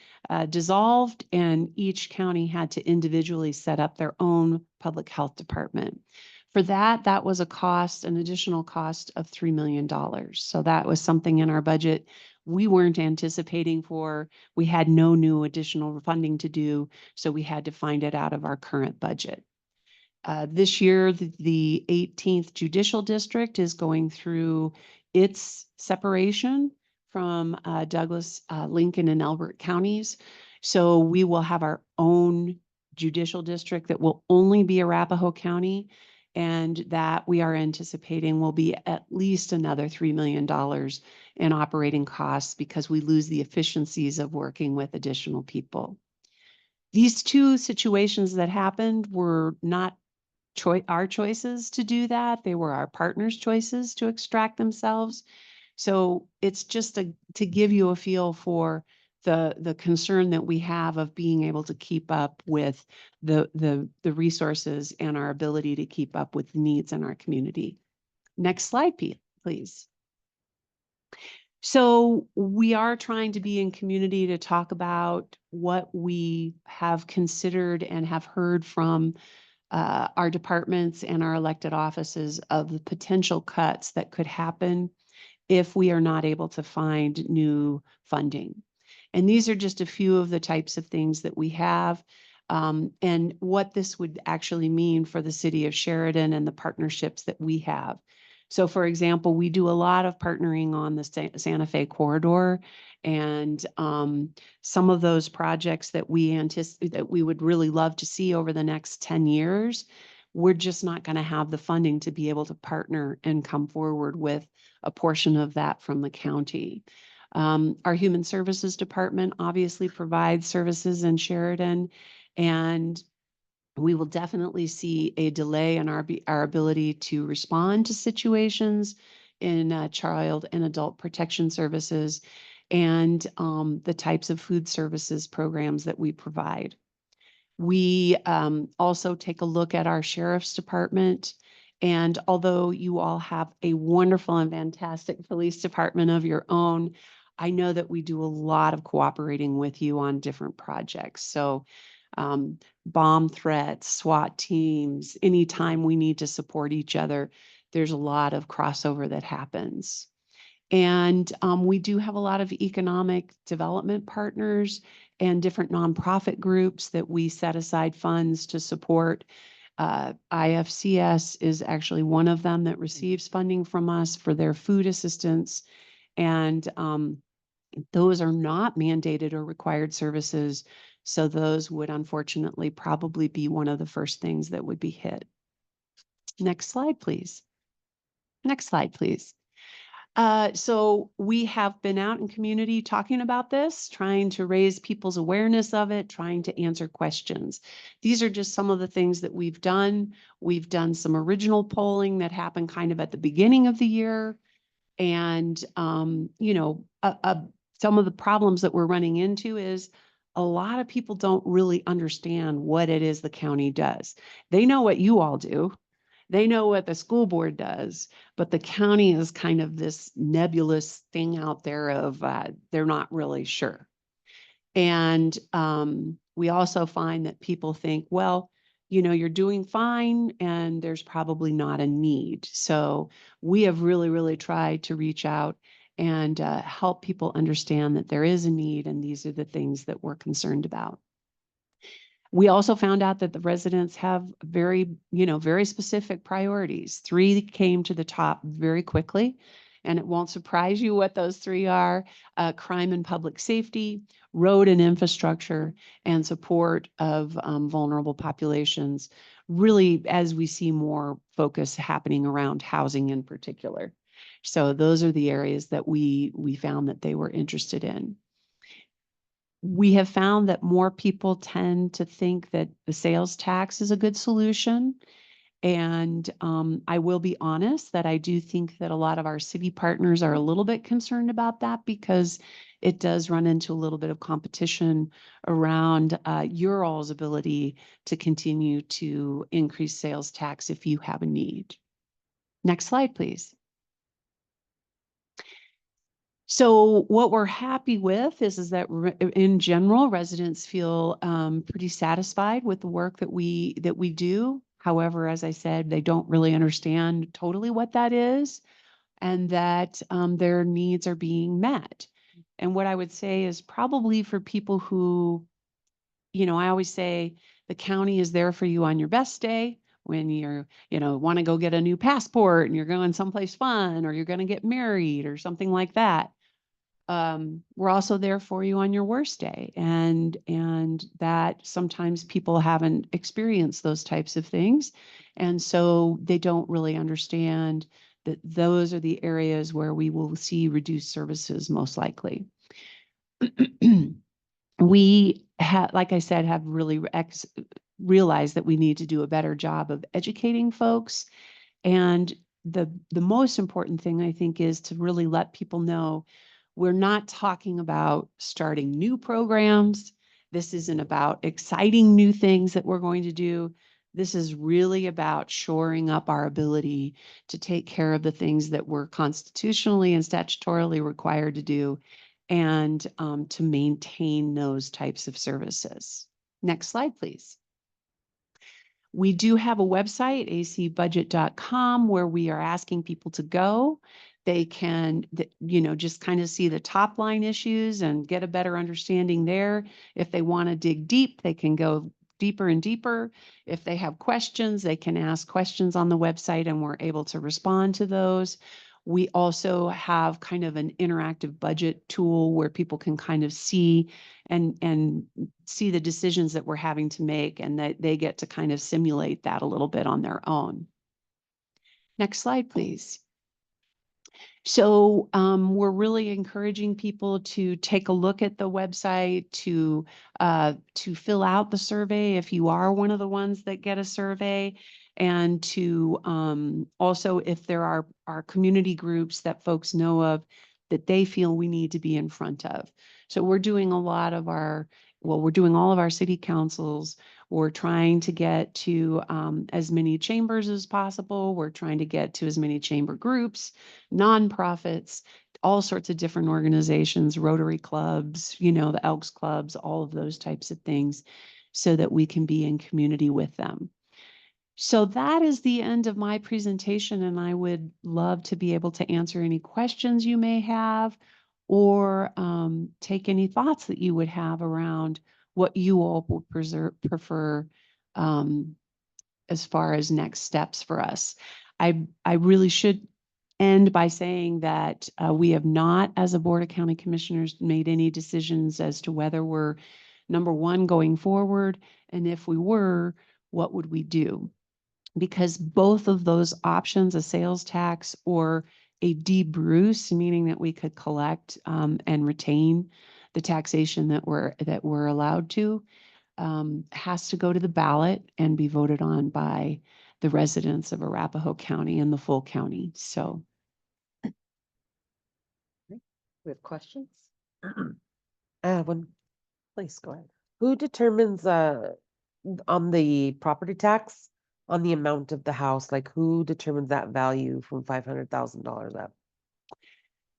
dissolved, and each county had to individually set up their own public health department. For that, that was a cost, an additional cost of $3 million. So that was something in our budget we weren't anticipating for. We had no new additional funding to do, so we had to find it out of our current budget. This year, the 18th Judicial District is going through its separation from Douglas, Lincoln, and Elbert counties. So we will have our own judicial district that will only be Arapahoe County, and that we are anticipating will be at least another $3 million in operating costs because we lose the efficiencies of working with additional people. These two situations that happened were not our choices to do that. They were our partners' choices to extract themselves. So it's just to give you a feel for the concern that we have of being able to keep up with the resources and our ability to keep up with the needs in our community. Next slide, please. So we are trying to be in community to talk about what we have considered and have heard from our departments and our elected offices of the potential cuts that could happen if we are not able to find new funding. And these are just a few of the types of things that we have, and what this would actually mean for the city of Sheridan and the partnerships that we have. So for example, we do a lot of partnering on the Santa Fe corridor, and some of those projects that we anticipate that we would really love to see over the next 10 years, we're just not going to have the funding to be able to partner and come forward with a portion of that from the county. Our Human Services Department obviously provides services in Sheridan, and we will definitely see a delay in our ability to respond to situations in child and adult protection services and the types of food services programs that we provide. We also take a look at our sheriff's department. And although you all have a wonderful and fantastic police department of your own, I know that we do a lot of cooperating with you on different projects. So bomb threats, SWAT teams, anytime we need to support each other, there's a lot of crossover that happens. And we do have a lot of economic development partners and different nonprofit groups that we set aside funds to support. IFCS is actually one of them that receives funding from us for their food assistance. And those are not mandated or required services. So those would unfortunately probably be one of the first things that would be hit. Next slide, please. Next slide, please. So we have been out in community talking about this, trying to raise people's awareness of it, trying to answer questions. These are just some of the things that we've done. We've done some original polling that happened kind of at the beginning of the year. And, you know, some of the problems that we're running into is a lot of people don't really understand what it is the county does. They know what you all do. They know what the school board does, but the county is kind of this nebulous thing out there of they're not really sure. And we also find that people think, well, you know, you're doing fine and there's probably not a need. So we have really, really tried to reach out and help people understand that there is a need, and these are the things that we're concerned about. We also found out that the residents have very, you know, very specific priorities. 3 came to the top very quickly, and it won't surprise you what those 3 are: crime and public safety, road and infrastructure, and support of vulnerable populations, really as we see more focus happening around housing in particular. So those are the areas that we found that they were interested in. We have found that more people tend to think that the sales tax is a good solution. And I will be honest that I do think that a lot of our city partners are a little bit concerned about that, because it does run into a little bit of competition around your all's ability to continue to increase sales tax if you have a need. Next slide, please. So what we're happy with is that in general, residents feel pretty satisfied with the work that we do. However, as I said, they don't really understand totally what that is, and that their needs are being met. And what I would say is probably for people who, you know, I always say the county is there for you on your best day, when you're, you know, want to go get a new passport and you're going someplace fun, or you're going to get married or something like that. We're also there for you on your worst day, and that sometimes people haven't experienced those types of things, and so they don't really understand that those are the areas where we will see reduced services most likely. We have, like I said, have really realize that we need to do a better job of educating folks. And the most important thing, I think, is to really let people know we're not talking about starting new programs. This isn't about exciting new things that we're going to do. This is really about shoring up our ability to take care of the things that we're constitutionally and statutorily required to do, and to maintain those types of services. Next slide, please. We do have a website, acbudget.com, where we are asking people to go. They can, just kind of see the top line issues and get a better understanding there. If they want to dig deep, they can go deeper and deeper. If they have questions, they can ask questions on the website and we're able to respond to those. We also have kind of an interactive budget tool where people can kind of see and see the decisions that we're having to make, and that they get to kind of simulate that a little bit on their own. Next slide, please. So we're really encouraging people to take a look at the website, to fill out the survey if you are one of the ones that get a survey, and to also, if there are community groups that folks know of that they feel we need to be in front of. So we're doing we're doing all of our city councils. We're trying to get to as many chambers as possible. We're trying to get to as many chamber groups, nonprofits, all sorts of different organizations, Rotary clubs, the Elks clubs, all of those types of things, so that we can be in community with them. So that is the end of my presentation, and I would love to be able to answer any questions you may have, or take any thoughts that you would have around what you all would prefer as far as next steps for us. I really should end by saying that we have not, as a Board of County Commissioners, made any decisions as to whether we're number one going forward, and if we were, what would we do? Because both of those options, a sales tax or a debruce, meaning that we could collect and retain the taxation that we're allowed to, has to go to the ballot and be voted on by the residents of Arapahoe County and the full county. So, We have questions? Please go ahead. Who determines on the property tax on the amount of the house? Like, who determines that value from $500,000 up?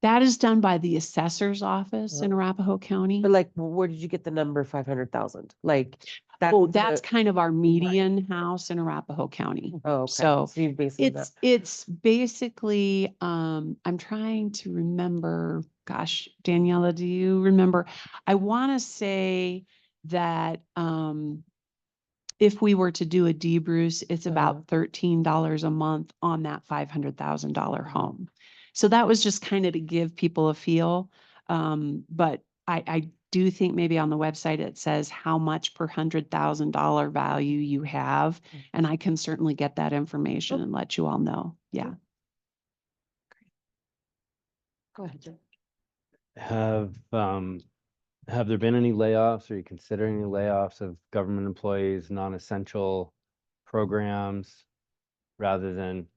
that is done by the assessor's office in Arapahoe County. But like, where did you get the number 500,000? Like, That's kind of our median house in Arapahoe County. oh, okay. So you basically it's basically, I'm trying to remember, gosh, Daniela, do you remember? I want to say that if we were to do a debruce, it's about $13 a month on that $500,000 home. So that was just kind of to give people a feel. But I do think maybe on the website it says how much per $100,000 value you have. And I can certainly get that information and let you all know. Yeah. Go ahead, Jim. Have there been any layoffs? Are you considering any layoffs of government employees, non-essential programs, rather than,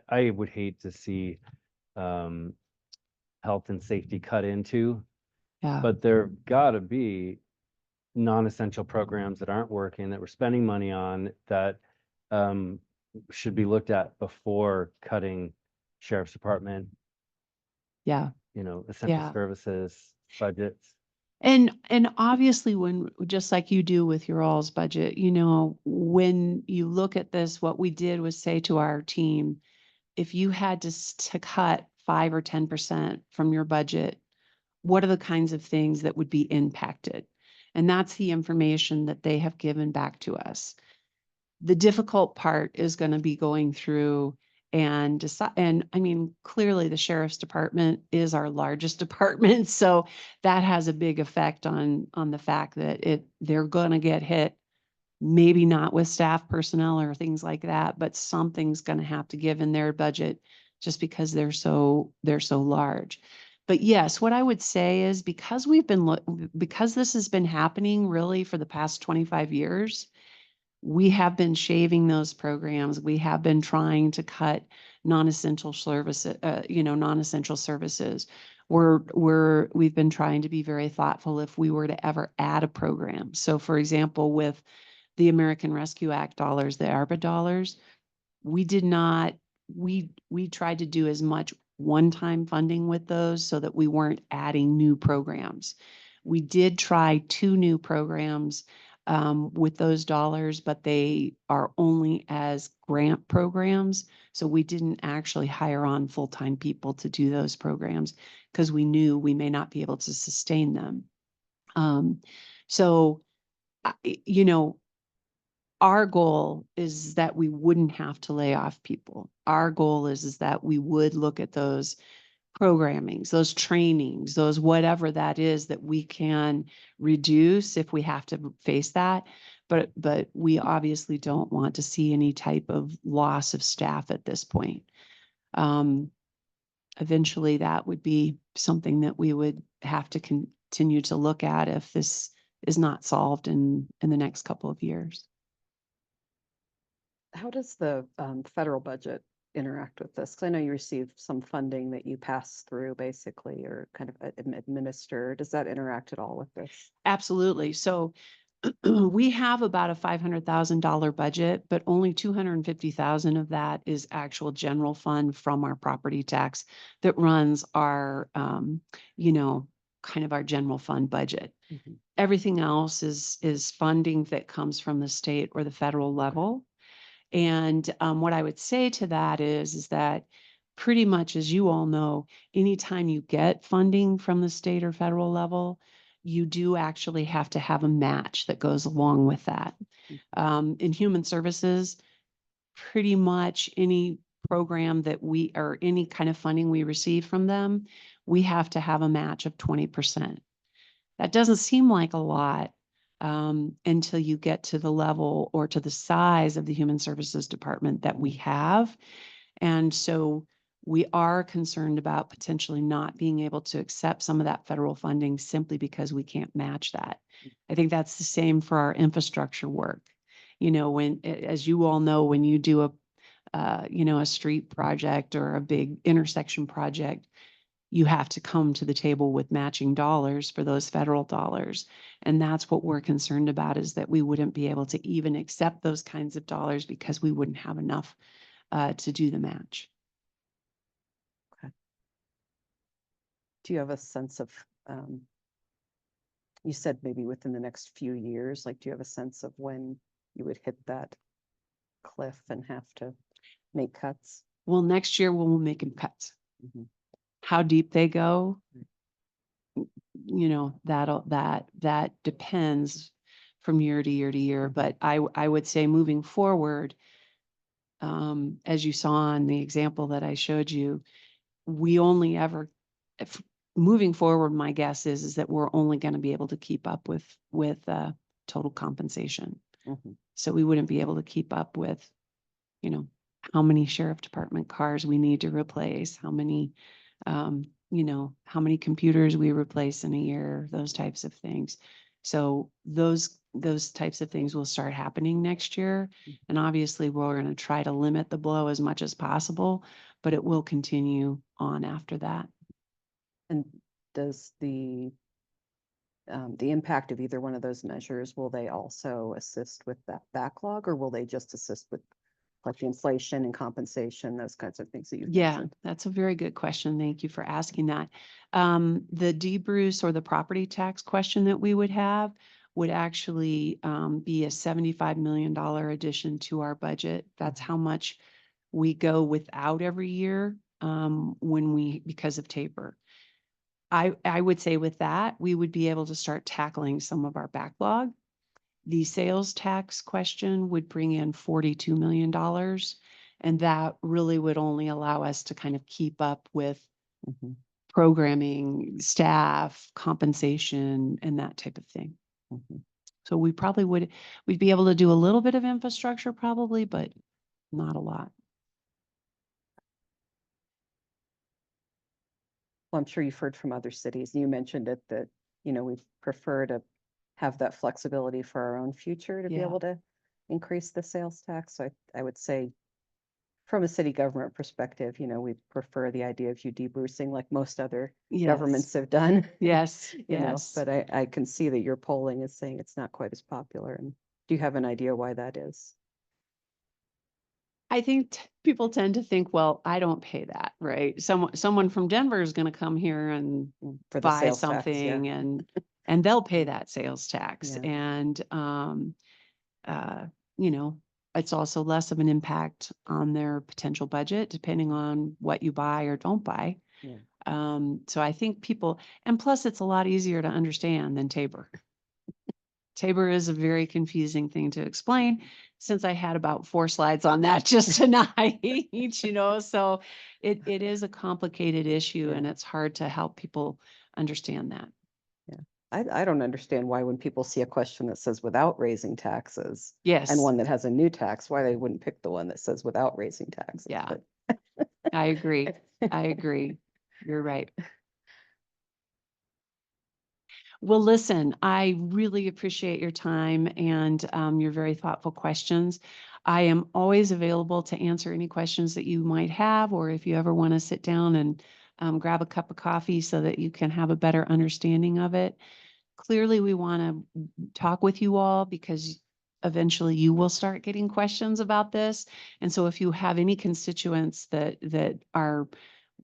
I would hate to see health and safety cut into, Yeah. but there gotta be non-essential programs that aren't working, that we're spending money on, that should be looked at before cutting sheriff's department, Yeah. essential Yeah. services budgets. And obviously when, just like you do with your all's budget, when you look at this, what we did was say to our team, if you had to cut 5 or 10% from your budget, what are the kinds of things that would be impacted? And that's the information that they have given back to us. The difficult part is going to be going through and decide. And clearly the sheriff's department is our largest department. So that has a big effect on the fact that they're going to get hit, maybe not with staff personnel or things like that, but something's going to have to give in their budget just because they're so large. But yes, what I would say is because this has been happening really for the past 25 years, we have been shaving those programs. We have been trying to cut non-essential services, non-essential services. We've been trying to be very thoughtful if we were to ever add a program. So for example, with the American Rescue Act dollars, the ARPA dollars, we did not, we tried to do as much one-time funding with those so that we weren't adding new programs. We did try 2 new programs with those dollars, but they are only as grant programs. So we didn't actually hire on full-time people to do those programs because we knew we may not be able to sustain them. So, our goal is that we wouldn't have to lay off people. Our goal is that we would look at those programmings, those trainings, those whatever that is that we can reduce if we have to face that. But we obviously don't want to see any type of loss of staff at this point. Eventually that would be something that we would have to continue to look at if this is not solved in the next couple of years. How does the federal budget interact with this? 'Cause I know you receive some funding that you pass through basically, or kind of administer. Does that interact at all with this? Absolutely. So we have about a $500,000 budget, but only 250,000 of that is actual general fund from our property tax that runs our, kind of our general fund budget. Mhm. Everything else is funding that comes from the state or the federal level. And what I would say to that is that pretty much, as you all know, anytime you get funding from the state or federal level, you do actually have to have a match that goes along with that. In human services, pretty much any program that or any kind of funding we receive from them, we have to have a match of 20%. That doesn't seem like a lot until you get to the level or to the size of the Human Services Department that we have. And so we are concerned about potentially not being able to accept some of that federal funding simply because we can't match that. I think that's the same for our infrastructure work. As you all know, when you do a street project or a big intersection project, you have to come to the table with matching dollars for those federal dollars. And that's what we're concerned about, is that we wouldn't be able to even accept those kinds of dollars because we wouldn't have enough to do the match. Do you have a sense of, you said maybe within the next few years, like, do you have a sense of when you would hit that cliff and have to make cuts? Well, next year we'll make them cuts. Mhm. How deep they go, that depends from year to year to year. But I would say moving forward, as you saw in the example that I showed you, we only ever, moving forward, my guess is that we're only going to be able to keep up with total compensation. Mhm. So we wouldn't be able to keep up with, how many sheriff department cars we need to replace, how many computers we replace in a year, those types of things. So those types of things will start happening next year. And obviously we're going to try to limit the blow as much as possible, but it will continue on after that. And does the impact of either one of those measures, will they also assist with that backlog, or will they just assist with like the inflation and compensation, those kinds of things that you Yeah, mentioned? that's a very good question. Thank you for asking that. The DBRUS, or the property tax question that we would have, would actually be a $75 million addition to our budget. That's how much we go without every year because of taper. I would say with that, we would be able to start tackling some of our backlog. The sales tax question would bring in $42 million. And that really would only allow us to kind of keep up with Mhm. programming, staff, compensation, and that type of thing. Mhm. So we'd be able to do a little bit of infrastructure probably, but not a lot. Well, I'm sure you've heard from other cities. You mentioned it that, we prefer to have that flexibility for our own future to be Yeah. able to increase the sales tax. So I would say from a city government perspective, we prefer the idea of you debrucing like most other governments have done. Yes, You know, yes. but I can see that your polling is saying it's not quite as popular. And do you have an idea why that is? I think people tend to think, well, I don't pay that, right? Someone from Denver is going to come here and For the buy sales tax, yeah. something and they'll pay that sales tax. Yeah. And you know, it's also less of an impact on their potential budget, depending on what you buy or don't buy. Yeah. So I think people, and plus it's a lot easier to understand than Tabor. Tabor is a very confusing thing to explain, since I had about 4 slides on that just tonight, so it is a complicated issue Yeah. and it's hard to help people understand that. I don't understand why when people see a question that says without raising taxes Yes, and one that has a new tax, why they wouldn't pick the one that says without raising taxes. Yeah. But I agree. I agree. You're right. Well, listen, I really appreciate your time and your very thoughtful questions. I am always available to answer any questions that you might have, or if you ever want to sit down and grab a cup of coffee so that you can have a better understanding of it. Clearly, we want to talk with you all because eventually you will start getting questions about this. And so if you have any constituents that are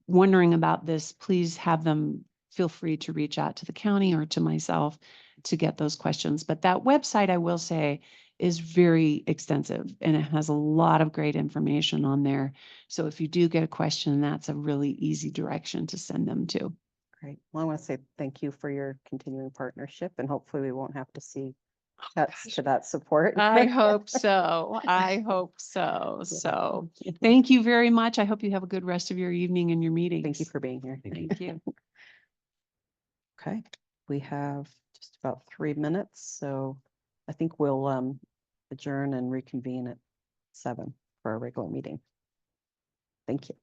wondering about this, please have them feel free to reach out to the county or to myself to get those questions. But that website, I will say, is very extensive and it has a lot of great information on there. So if you do get a question, that's a really easy direction to send them to. great. Well, I want to say thank you for your continuing partnership and hopefully we won't have to see cuts to that support. I hope so. I hope so. So thank you very much. I hope you have a good rest of your evening and your meetings. Thank you for being here. Thank you. Okay, we have just about 3 minutes, so I think we'll adjourn and reconvene at 7 for our regular meeting. Thank you.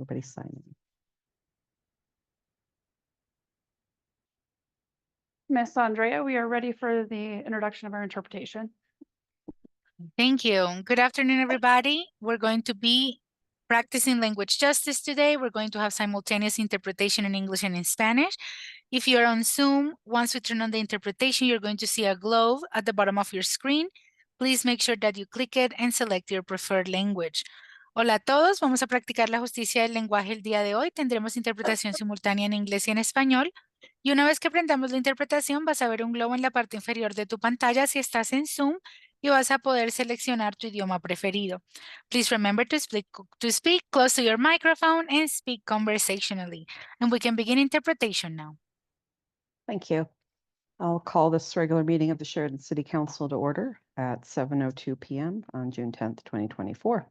Everybody sign in. Miss Andrea, we are ready for the introduction of our interpretation. Thank you. Good afternoon, everybody. We're going to be practicing language justice today. We're going to have simultaneous interpretation in English and in Spanish. If you're on Zoom, once we turn on the interpretation, you're going to see a globe at the bottom of your screen. Please make sure that you click it and select your preferred language. Hola a todos, vamos a practicar la justicia del lenguaje el día de hoy. Tendremos interpretación simultánea en inglés y en español. Y una vez que aprendamos la interpretación, vas a ver un globo en la parte inferior de tu pantalla si estás en Zoom y vas a poder seleccionar tu idioma preferido. Please remember to speak close to your microphone and speak conversationally. And we can begin interpretation now. Thank you. I'll call this regular meeting of the Sheridan City Council to order at 7:02 PM on June 10th, 2024.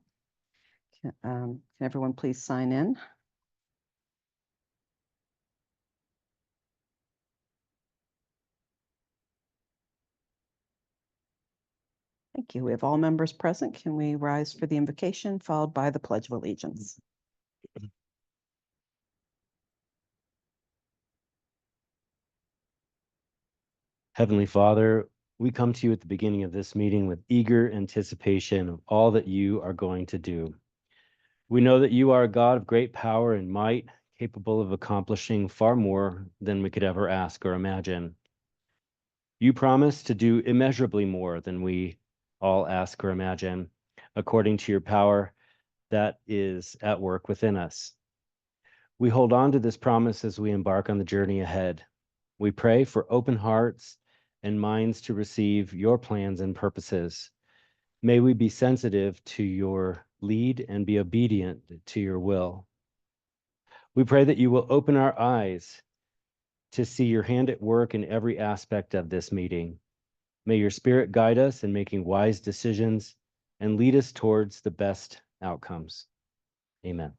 Can everyone please sign in? Thank you. We have all members present. Can we rise for the invocation followed by the Pledge of Allegiance? Heavenly Father, we come to you at the beginning of this meeting with eager anticipation of all that you are going to do. We know that you are a God of great power and might, capable of accomplishing far more than we could ever ask or imagine. You promise to do immeasurably more than we all ask or imagine, according to your power that is at work within us. We hold on to this promise as we embark on the journey ahead. We pray for open hearts and minds to receive your plans and purposes. May we be sensitive to your lead and be obedient to your will. We pray that you will open our eyes to see your hand at work in every aspect of this meeting. May your Spirit guide us in making wise decisions and lead us towards the best outcomes. Amen.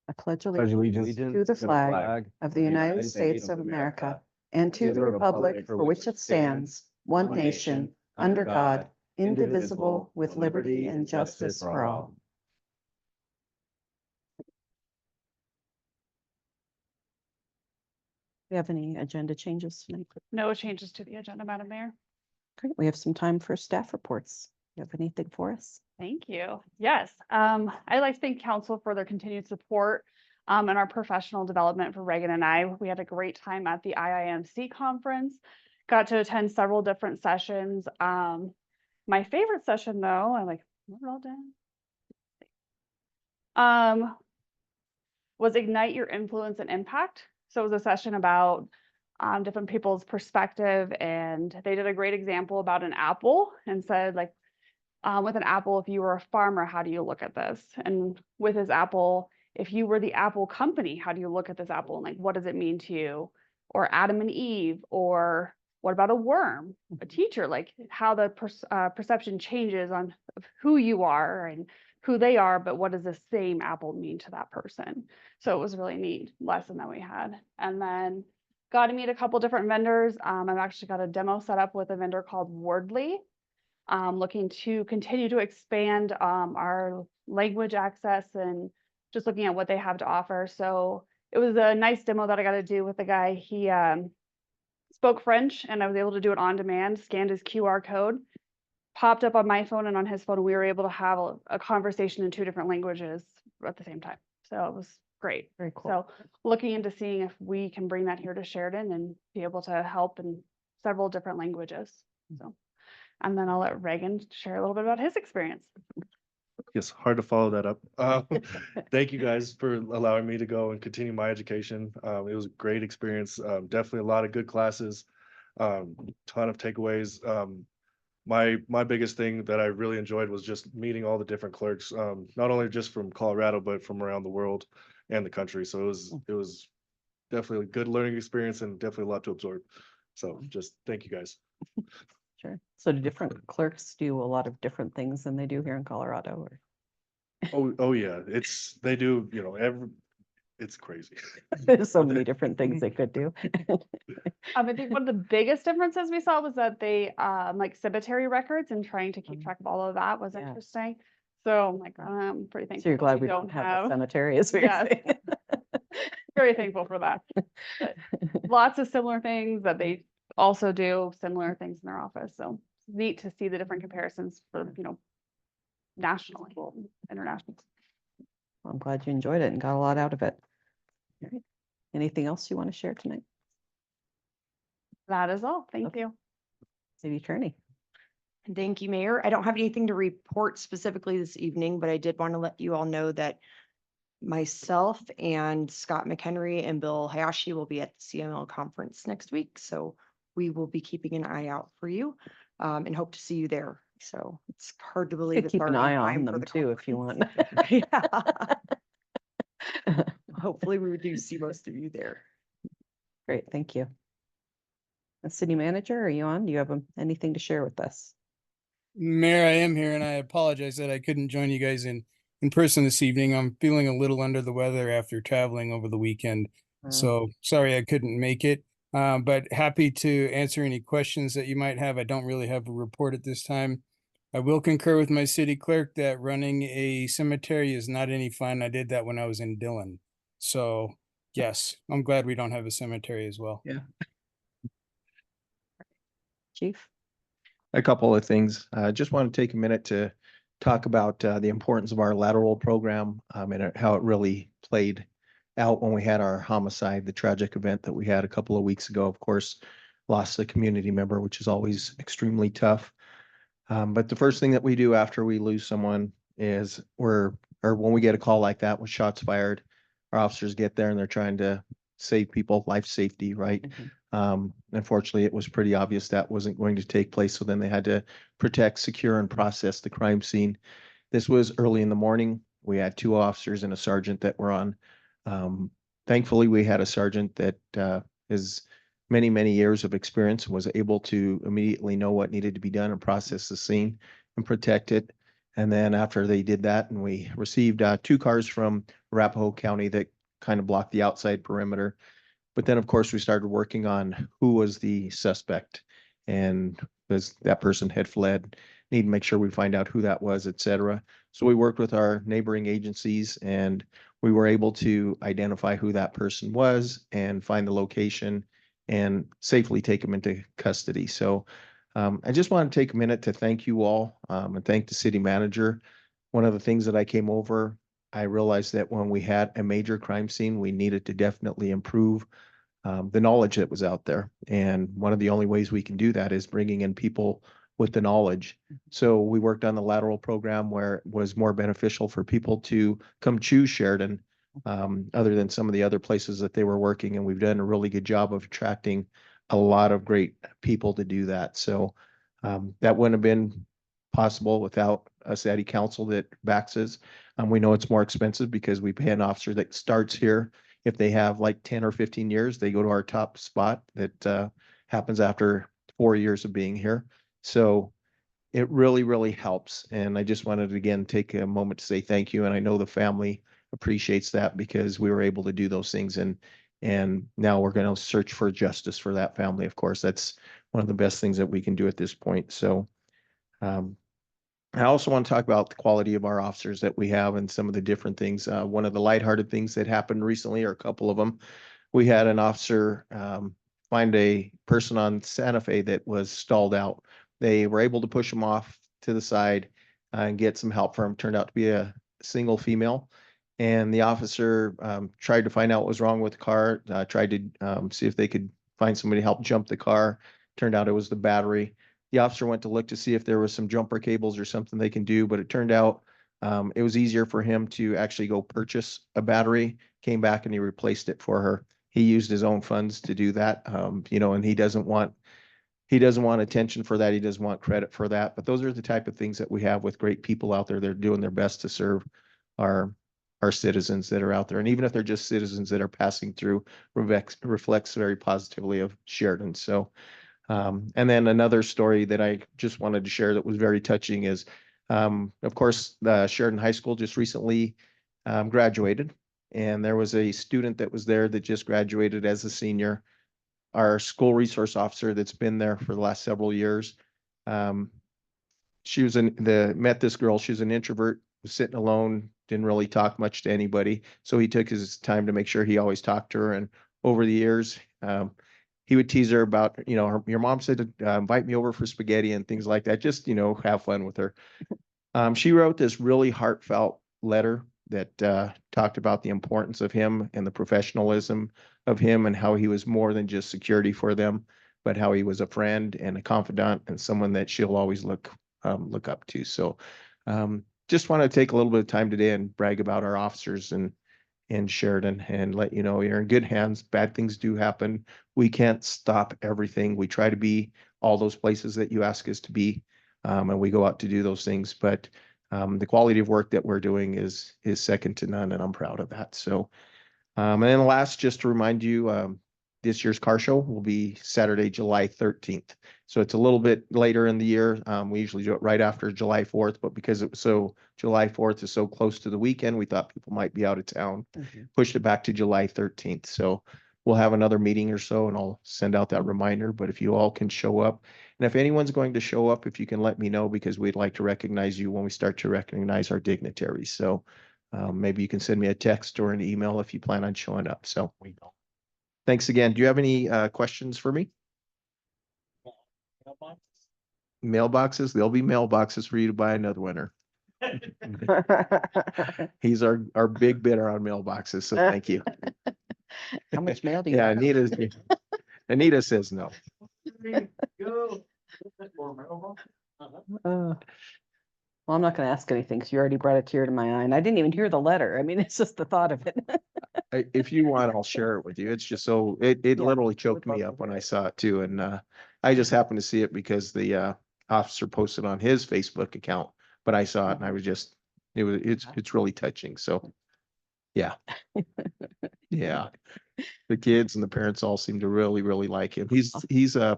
I pledge allegiance to the flag of the United States of America and to the republic for which it stands, one nation, under God, indivisible, with liberty and justice for all. Do you have any agenda changes tonight? No changes to the agenda, Madam Mayor. Great. We have some time for staff reports. You have anything for us? Thank you. Yes, I'd like to thank council for their continued support and our professional development for Reagan and I. We had a great time at the IIMC conference, got to attend several different sessions. My favorite session though, I'm like, we're all done. Was Ignite Your Influence and Impact. So it was a session about different people's perspective, and they did a great example about an apple and said like, with an apple, if you were a farmer, how do you look at this? And with his apple, if you were the Apple company, how do you look at this apple? And like, what does it mean to you? Or Adam and Eve, or what about a worm, a teacher, like how the perception changes on who you are and who they are, but what does the same apple mean to that person? So it was a really neat lesson that we had. And then got to meet a couple different vendors. I've actually got a demo set up with a vendor called Wordly. Looking to continue to expand our language access and just looking at what they have to offer. So it was a nice demo that I got to do with the guy. He spoke French and I was able to do it on demand, scanned his QR code, popped up on my phone and on his phone. We were able to have a conversation in 2 different languages at the same time. So it was great. Very cool. So looking into seeing if we can bring that here to Sheridan and be able to help in several different languages. So. And then I'll let Reagan share a little bit about his experience. Yes, hard to follow that up. Thank you guys for allowing me to go and continue my education. It was a great experience. Definitely a lot of good classes, ton of takeaways. My biggest thing that I really enjoyed was just meeting all the different clerks, not only just from Colorado, but from around the world and the country. So it was definitely a good learning experience and definitely a lot to absorb. So just thank you guys. Sure. So do different clerks do a lot of different things than they do here in Colorado? Or Oh yeah, they do, it's crazy. there's so many different things they could do. I think one of the biggest differences we saw was that they like cemetery records and trying to keep track of all of that was Yeah. interesting. So I'm like, I'm pretty thankful. So you're that glad we don't have a cemetery, is what you're Yes. saying. Very thankful for that. But lots of similar things that they also do, similar things in their office. So it's neat to see the different comparisons for, nationally, international. I'm glad you enjoyed it and got a lot out of it. All right. Anything else you want to share tonight? That is all. Thank Okay. you. City Attorney. Thank you, Mayor. I don't have anything to report specifically this evening, but I did want to let you all know that myself and Scott McHenry and Bill Hayashi will be at the CML conference next week. So we will be keeping an eye out for you and hope to see you there. So it's hard to believe Could it's keep an already eye on time for them the too, if you want. conference. Yeah. Hopefully we do see most of you there. Great, thank you. The city manager, are you on? Do you have anything to share with us? Mayor, I am here and I apologize that I couldn't join you guys in person this evening. I'm feeling a little under the weather after traveling over the weekend. So sorry I couldn't make it, but happy to answer any questions that you might have. I don't really have a report at this time. I will concur with my city clerk that running a cemetery is not any fun. I did that when I was in Dillon. So yes, I'm glad we don't have a cemetery as well. Yeah. Chief? A couple of things. Just want to take a minute to talk about the importance of our lateral program and how it really played out when we had our homicide, the tragic event that we had a couple of weeks ago. Of course, lost a community member, which is always extremely tough. But the first thing that we do after we lose someone is when we get a call like that with shots fired, our officers get there and they're trying to save people, life safety, right? Unfortunately, it was pretty obvious that wasn't going to take place. So then they had to protect, secure, and process the crime scene. This was early in the morning. We had 2 officers and a sergeant that were on. Thankfully, we had a sergeant that has many, many years of experience and was able to immediately know what needed to be done and process the scene and protect it. And then after they did that, and we received 2 cars from Arapahoe County that kind of blocked the outside perimeter. But then, of course, we started working on who was the suspect, and because that person had fled, need to make sure we find out who that was, et cetera. So we worked with our neighboring agencies and we were able to identify who that person was and find the location and safely take him into custody. So I just want to take a minute to thank you all and thank the city manager. One of the things that I came over, I realized that when we had a major crime scene, we needed to definitely improve the knowledge that was out there. And one of the only ways we can do that is bringing in people with the knowledge. So we worked on the lateral program where it was more beneficial for people to come choose Sheridan other than some of the other places that they were working. And we've done a really good job of attracting a lot of great people to do that. So that wouldn't have been possible without a city council that backs us. We know it's more expensive because we pay an officer that starts here. If they have like 10 or 15 years, they go to our top spot that happens after 4 years of being here. So it really, really helps. And I just wanted to, again, take a moment to say thank you. And I know the family appreciates that because we were able to do those things. And now we're going to search for justice for that family. Of course, that's one of the best things that we can do at this point. So I also want to talk about the quality of our officers that we have and some of the different things. One of the lighthearted things that happened recently, or a couple of them, we had an officer find a person on Santa Fe that was stalled out. They were able to push him off to the side and get some help for him. Turned out to be a single female. And the officer tried to find out what was wrong with the car, tried to see if they could find somebody to help jump the car. Turned out it was the battery. The officer went to look to see if there was some jumper cables or something they can do, but it turned out it was easier for him to actually go purchase a battery, came back and he replaced it for her. He used his own funds to do that, and he doesn't want attention for that. He doesn't want credit for that. But those are the type of things that we have with great people out there. They're doing their best to serve our citizens that are out there. And even if they're just citizens that are passing through, reflects very positively of Sheridan. So and then another story that I just wanted to share that was very touching is, of course, Sheridan High School just recently graduated, and there was a student that was there that just graduated as a senior. Our school resource officer that's been there for the last several years, she was met this girl. She's an introvert, was sitting alone, didn't really talk much to anybody. So he took his time to make sure he always talked to her. And over the years, he would tease her about, your mom said to invite me over for spaghetti and things like that. Just, have fun with her. She wrote this really heartfelt letter that talked about the importance of him and the professionalism of him and how he was more than just security for them, but how he was a friend and a confidant and someone that she'll always look up to. So just want to take a little bit of time today and brag about our officers in Sheridan and let you know you're in good hands. Bad things do happen. We can't stop everything. We try to be all those places that you ask us to be, and we go out to do those things. But the quality of work that we're doing is second to none, and I'm proud of that. So, and then last, just to remind you, this year's car show will be Saturday, July 13th. So it's a little bit later in the year. We usually do it right after July 4th, but because it was July 4th is so close to the weekend, we thought people might be out of town, pushed it back to July 13th. So we'll have another meeting or so and I'll send out that reminder, but if you all can show up, and if anyone's going to show up, if you can let me know, because we'd like to recognize you when we start to recognize our dignitaries. So maybe you can send me a text or an email if you plan on showing up. So thanks again. Do you have any questions for me? Mailboxes? There'll be mailboxes for you to buy another winner. He's our big bidder on mailboxes, so thank you. How much mail do you Yeah, have? Anita says no. Well, I'm not going to ask anything because you already brought a tear to my eye, and I didn't even hear the letter. I mean, it's just the thought of it. If you want, I'll share it with you. It's just so it literally choked me up when I saw it too, and I just happened to see it because the officer posted on his Facebook account, but I saw it and I was just it's really touching. So yeah. Yeah. The kids and the parents all seem to really, really like him. He's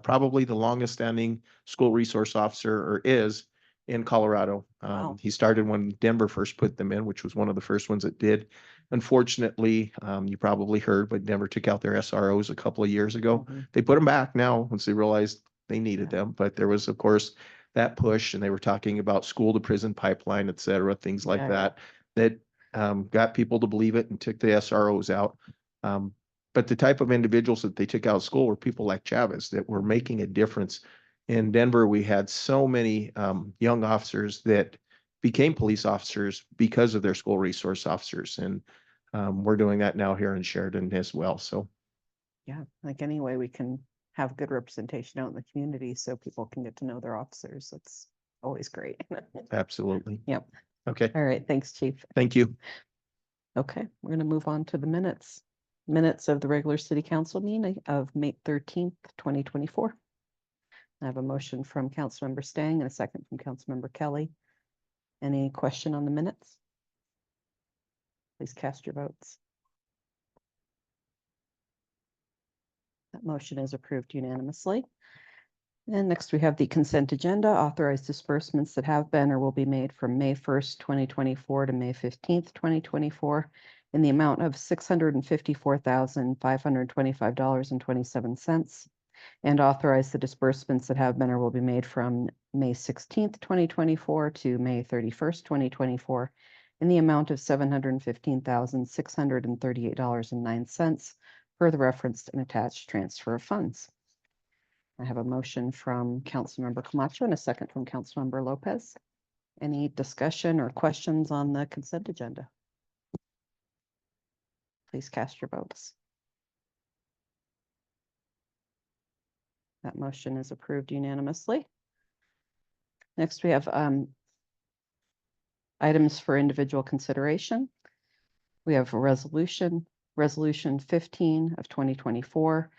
probably the longest standing school resource officer, or is, in Colorado. Wow. He started when Denver first put them in, which was one of the first ones that did. Unfortunately, you probably heard, but Denver took out their SROs a couple of years ago. They put them back now once they realized they needed them. But there was, of course, that push, and they were talking about school to prison pipeline, et cetera, things like that got people to believe it and took the SROs out. But the type of individuals that they took out of school were people like Chavez that were making a difference. In Denver, we had so many young officers that became police officers because of their school resource officers. And we're doing that now here in Sheridan as well. So Yeah, like any way we can have good representation out in the community so people can get to know their officers. That's always great. absolutely. Yep. Okay. All right. Thanks, Chief. Thank you. Okay, we're going to move on to the minutes. Minutes of the regular city council meeting of May 13th, 2024. I have a motion from Councilmember Stang and a second from Councilmember Kelly. Any question on the minutes? Please cast your votes. That motion is approved unanimously. And next we have the consent agenda, authorized disbursements that have been or will be made from May 1st, 2024 to May 15th, 2024 in the amount of $654,525.27, and authorize the disbursements that have been or will be made from May 16th, 2024 to May 31st, 2024 in the amount of $715,638.09 per the referenced and attached transfer of funds. I have a motion from Councilmember Camacho and a second from Councilmember Lopez. Any discussion or questions on the consent agenda? Please cast your votes. That motion is approved unanimously. Next, we have items for individual consideration. We have a resolution 15 of 2024,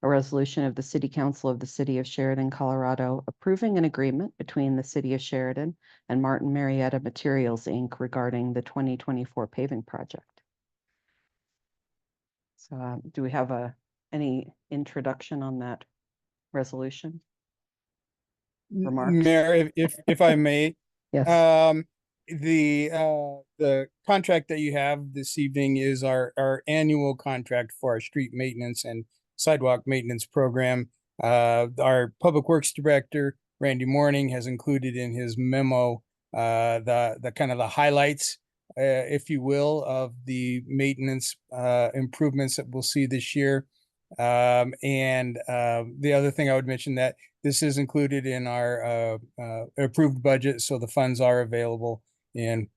a resolution of the City Council of the City of Sheridan, Colorado, approving an agreement between the City of Sheridan and Martin Marietta Materials, Inc. regarding the 2024 paving project. So do we have any introduction on that resolution? Remarks? Mayor, if I may, Yes. the contract that you have this evening is our annual contract for our street maintenance and sidewalk maintenance program. Our Public Works Director, Randy Morning, has included in his memo the kind of the highlights, if you will, of the maintenance improvements that we'll see this year. The other thing I would mention that this is included in our approved budget, so the funds are available. And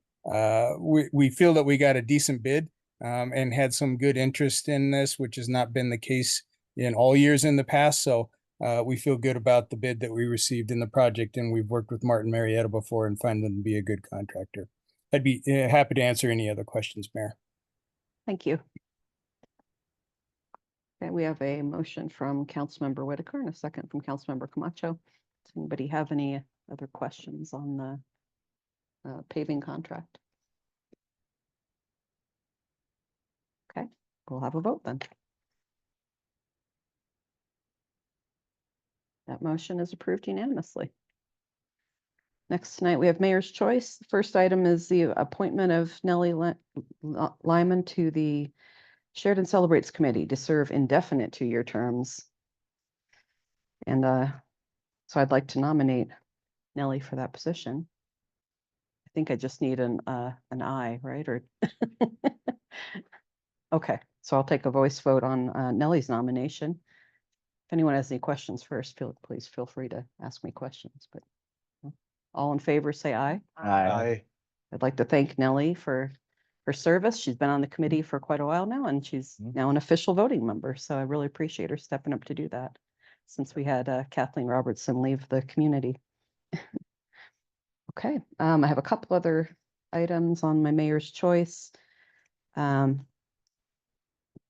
we feel that we got a decent bid and had some good interest in this, which has not been the case in all years in the past. So we feel good about the bid that we received in the project, and we've worked with Martin Marietta before and find them to be a good contractor. I'd be happy to answer any other questions, Mayor. Thank you. Okay, we have a motion from Councilmember Whitaker and a second from Councilmember Camacho. Does anybody have any other questions on the paving contract? Okay, we'll have a vote then. That motion is approved unanimously. Next tonight, we have Mayor's Choice. The first item is the appointment of Nellie Lyman to the Sheridan Celebrates Committee to serve indefinite 2-year terms. And so I'd like to nominate Nellie for that position. I think I just need an aye, right? Or okay, so I'll take a voice vote on Nellie's nomination. If anyone has any questions first, please feel free to ask me questions, but all in favor, say aye. Aye. I'd like to thank Nellie for her service. She's been on the committee for quite a while now, and she's now an official voting member. So I really appreciate her stepping up to do that since we had Kathleen Robertson leave the community. Okay, I have a couple other items on my Mayor's Choice. I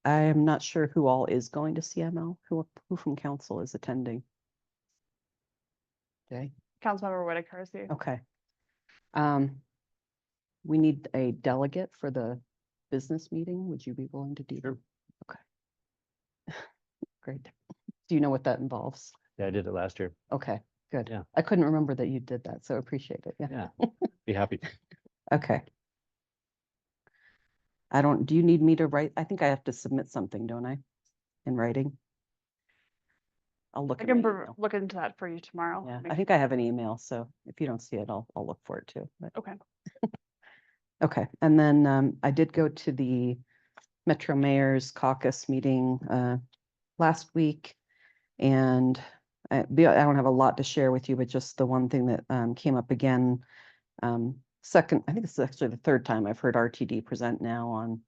am not sure who all is going to CML, who from council is attending. Okay. Councilmember Whitaker is here. Okay. We need a delegate for the business meeting. Would you be willing to do? Sure. Okay. Great. Do you know what that involves? Yeah, I did it last year. Okay, good. Yeah. I couldn't remember that you did that, so appreciate it. Yeah. Yeah, be happy. Okay. Do you need me to write? I think I have to submit something, don't I? In writing? I'll look. I at can my email. look into that for you tomorrow. Yeah, Make I think I have an email, so if you don't see it, I'll look for it too. But Okay. okay, and then I did go to the Metro Mayor's Caucus meeting last week, and I don't have a lot to share with you, but just the one thing that came up again. Second, I think this is actually the third time I've heard RTD present now on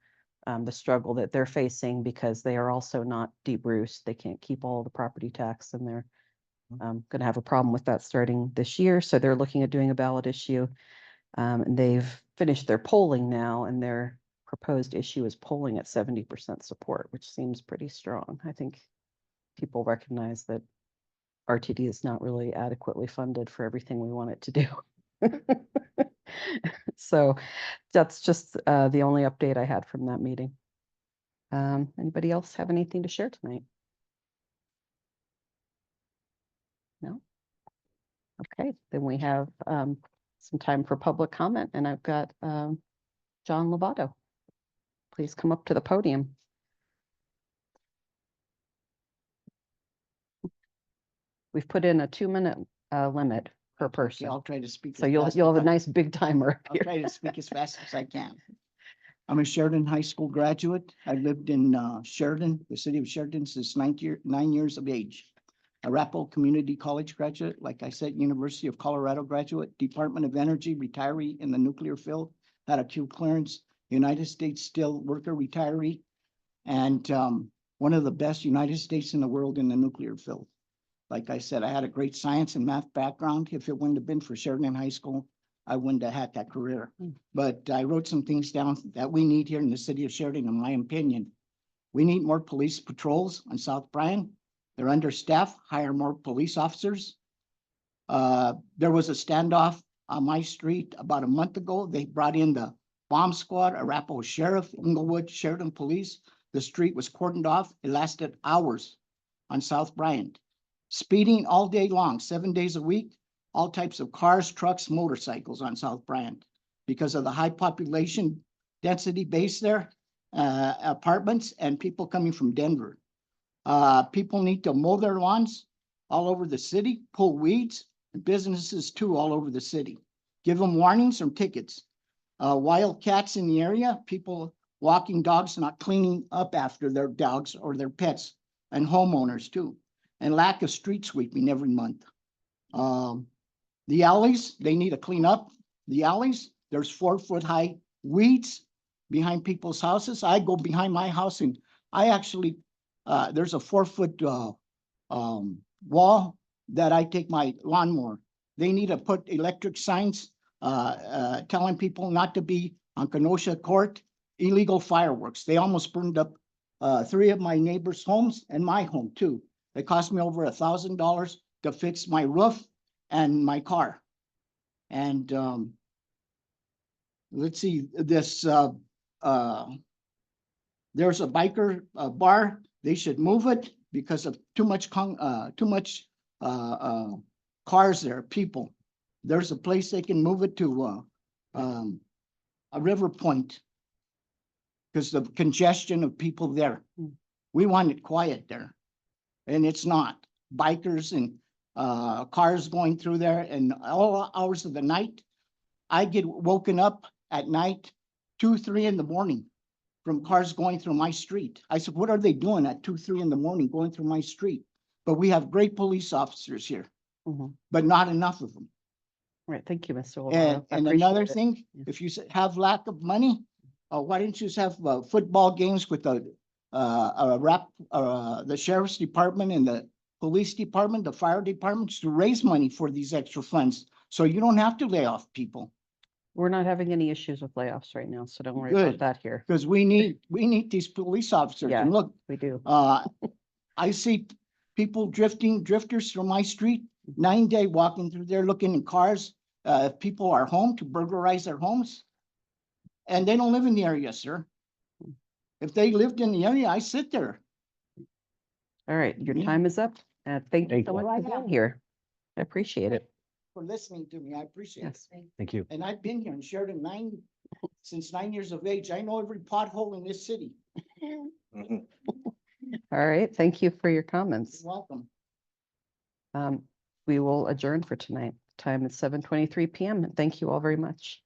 the struggle that they're facing because they are also not Deep Roost. They can't keep all the property tax, and they're going to have a problem with that starting this year. So they're looking at doing a ballot issue. And they've finished their polling now, and their proposed issue is polling at 70% support, which seems pretty strong. I think people recognize that RTD is not really adequately funded for everything we want it to do. So that's just the only update I had from that meeting. Anybody else have anything to share tonight? No? Okay, then we have some time for public comment, and I've got John Lovato. Please come up to the podium. We've put in a 2-minute limit per person. I'll try to speak. So as you'll fast have as a nice big timer up I'll here. try to speak as fast as I can. I'm a Sheridan High School graduate. I lived in Sheridan, the city of Sheridan, since 9 years of age. Arapahoe Community College graduate, like I said, University of Colorado graduate, Department of Energy retiree in the nuclear field, had a Q clearance, United States Steel Worker retiree, and one of the best United States in the world in the nuclear field. Like I said, I had a great science and math background. If it wouldn't have been for Sheridan High School, I wouldn't have had that career. But I wrote some things down that we need here in the city of Sheridan, in my opinion. We need more police patrols on South Bryan. They're understaffed, hire more police officers. There was a standoff on my street about a month ago. They brought in the bomb squad, Arapahoe Sheriff, Inglewood, Sheridan Police. The street was cordoned off. It lasted hours on South Bryan. Speeding all day long, 7 days a week, all types of cars, trucks, motorcycles on South Bryan. Because of the high population density base there, apartments and people coming from Denver. People need to mow their lawns all over the city, pull weeds, and businesses too all over the city. give them warnings or tickets. Wild cats in the area, people walking dogs, not cleaning up after their dogs or their pets, and homeowners too. And lack of street sweeping every month. The alleys, they need to clean up the alleys. There's 4-foot high weeds behind people's houses. I go behind my house and I actually, there's a 4-foot wall that I take my lawnmower. They need to put electric signs telling people not to be on Kenosha Court, illegal fireworks. They almost burned up 3 of my neighbors' homes and my home too. It cost me over $1,000 to fix my roof and my car. And let's see, this there's a biker bar. They should move it because of too much cars there, people. There's a place they can move it to a River Point because the congestion of people there. We want it quiet there, and it's not. Bikers and cars going through there, and all hours of the night. I get woken up at night, 2, 3 in the morning from cars going through my street. I said, what are they doing at 2, 3 in the morning going through my street? But we have great police officers here, but not enough of them. Right, thank you, Mr. Olvera. And, I and appreciate another it. thing, Yeah. if you have lack of money, why don't you just have football games with the sheriff's department and the police department, the fire departments to raise money for these extra funds, so you don't have to lay off people. We're not having any issues with layoffs right now, so don't worry about Good. that here. Because we need these police officers. Yeah. And look, We do. I see people drifters from my street, 9-day walking through there looking in cars. If people are home to burglarize their homes. And they don't live in the area, sir. If they lived in the area, I sit there. All right, your Yeah. time is up. Thank you Thank so you. much for being here. I appreciate it. For listening to me, I appreciate it. Yes. Thank you. And I've been here in Sheridan since 9 years of age. I know every pothole in this city. All right, thank you for your You're comments. welcome. We will adjourn for tonight. Time is 7:23 PM, and thank you all very much.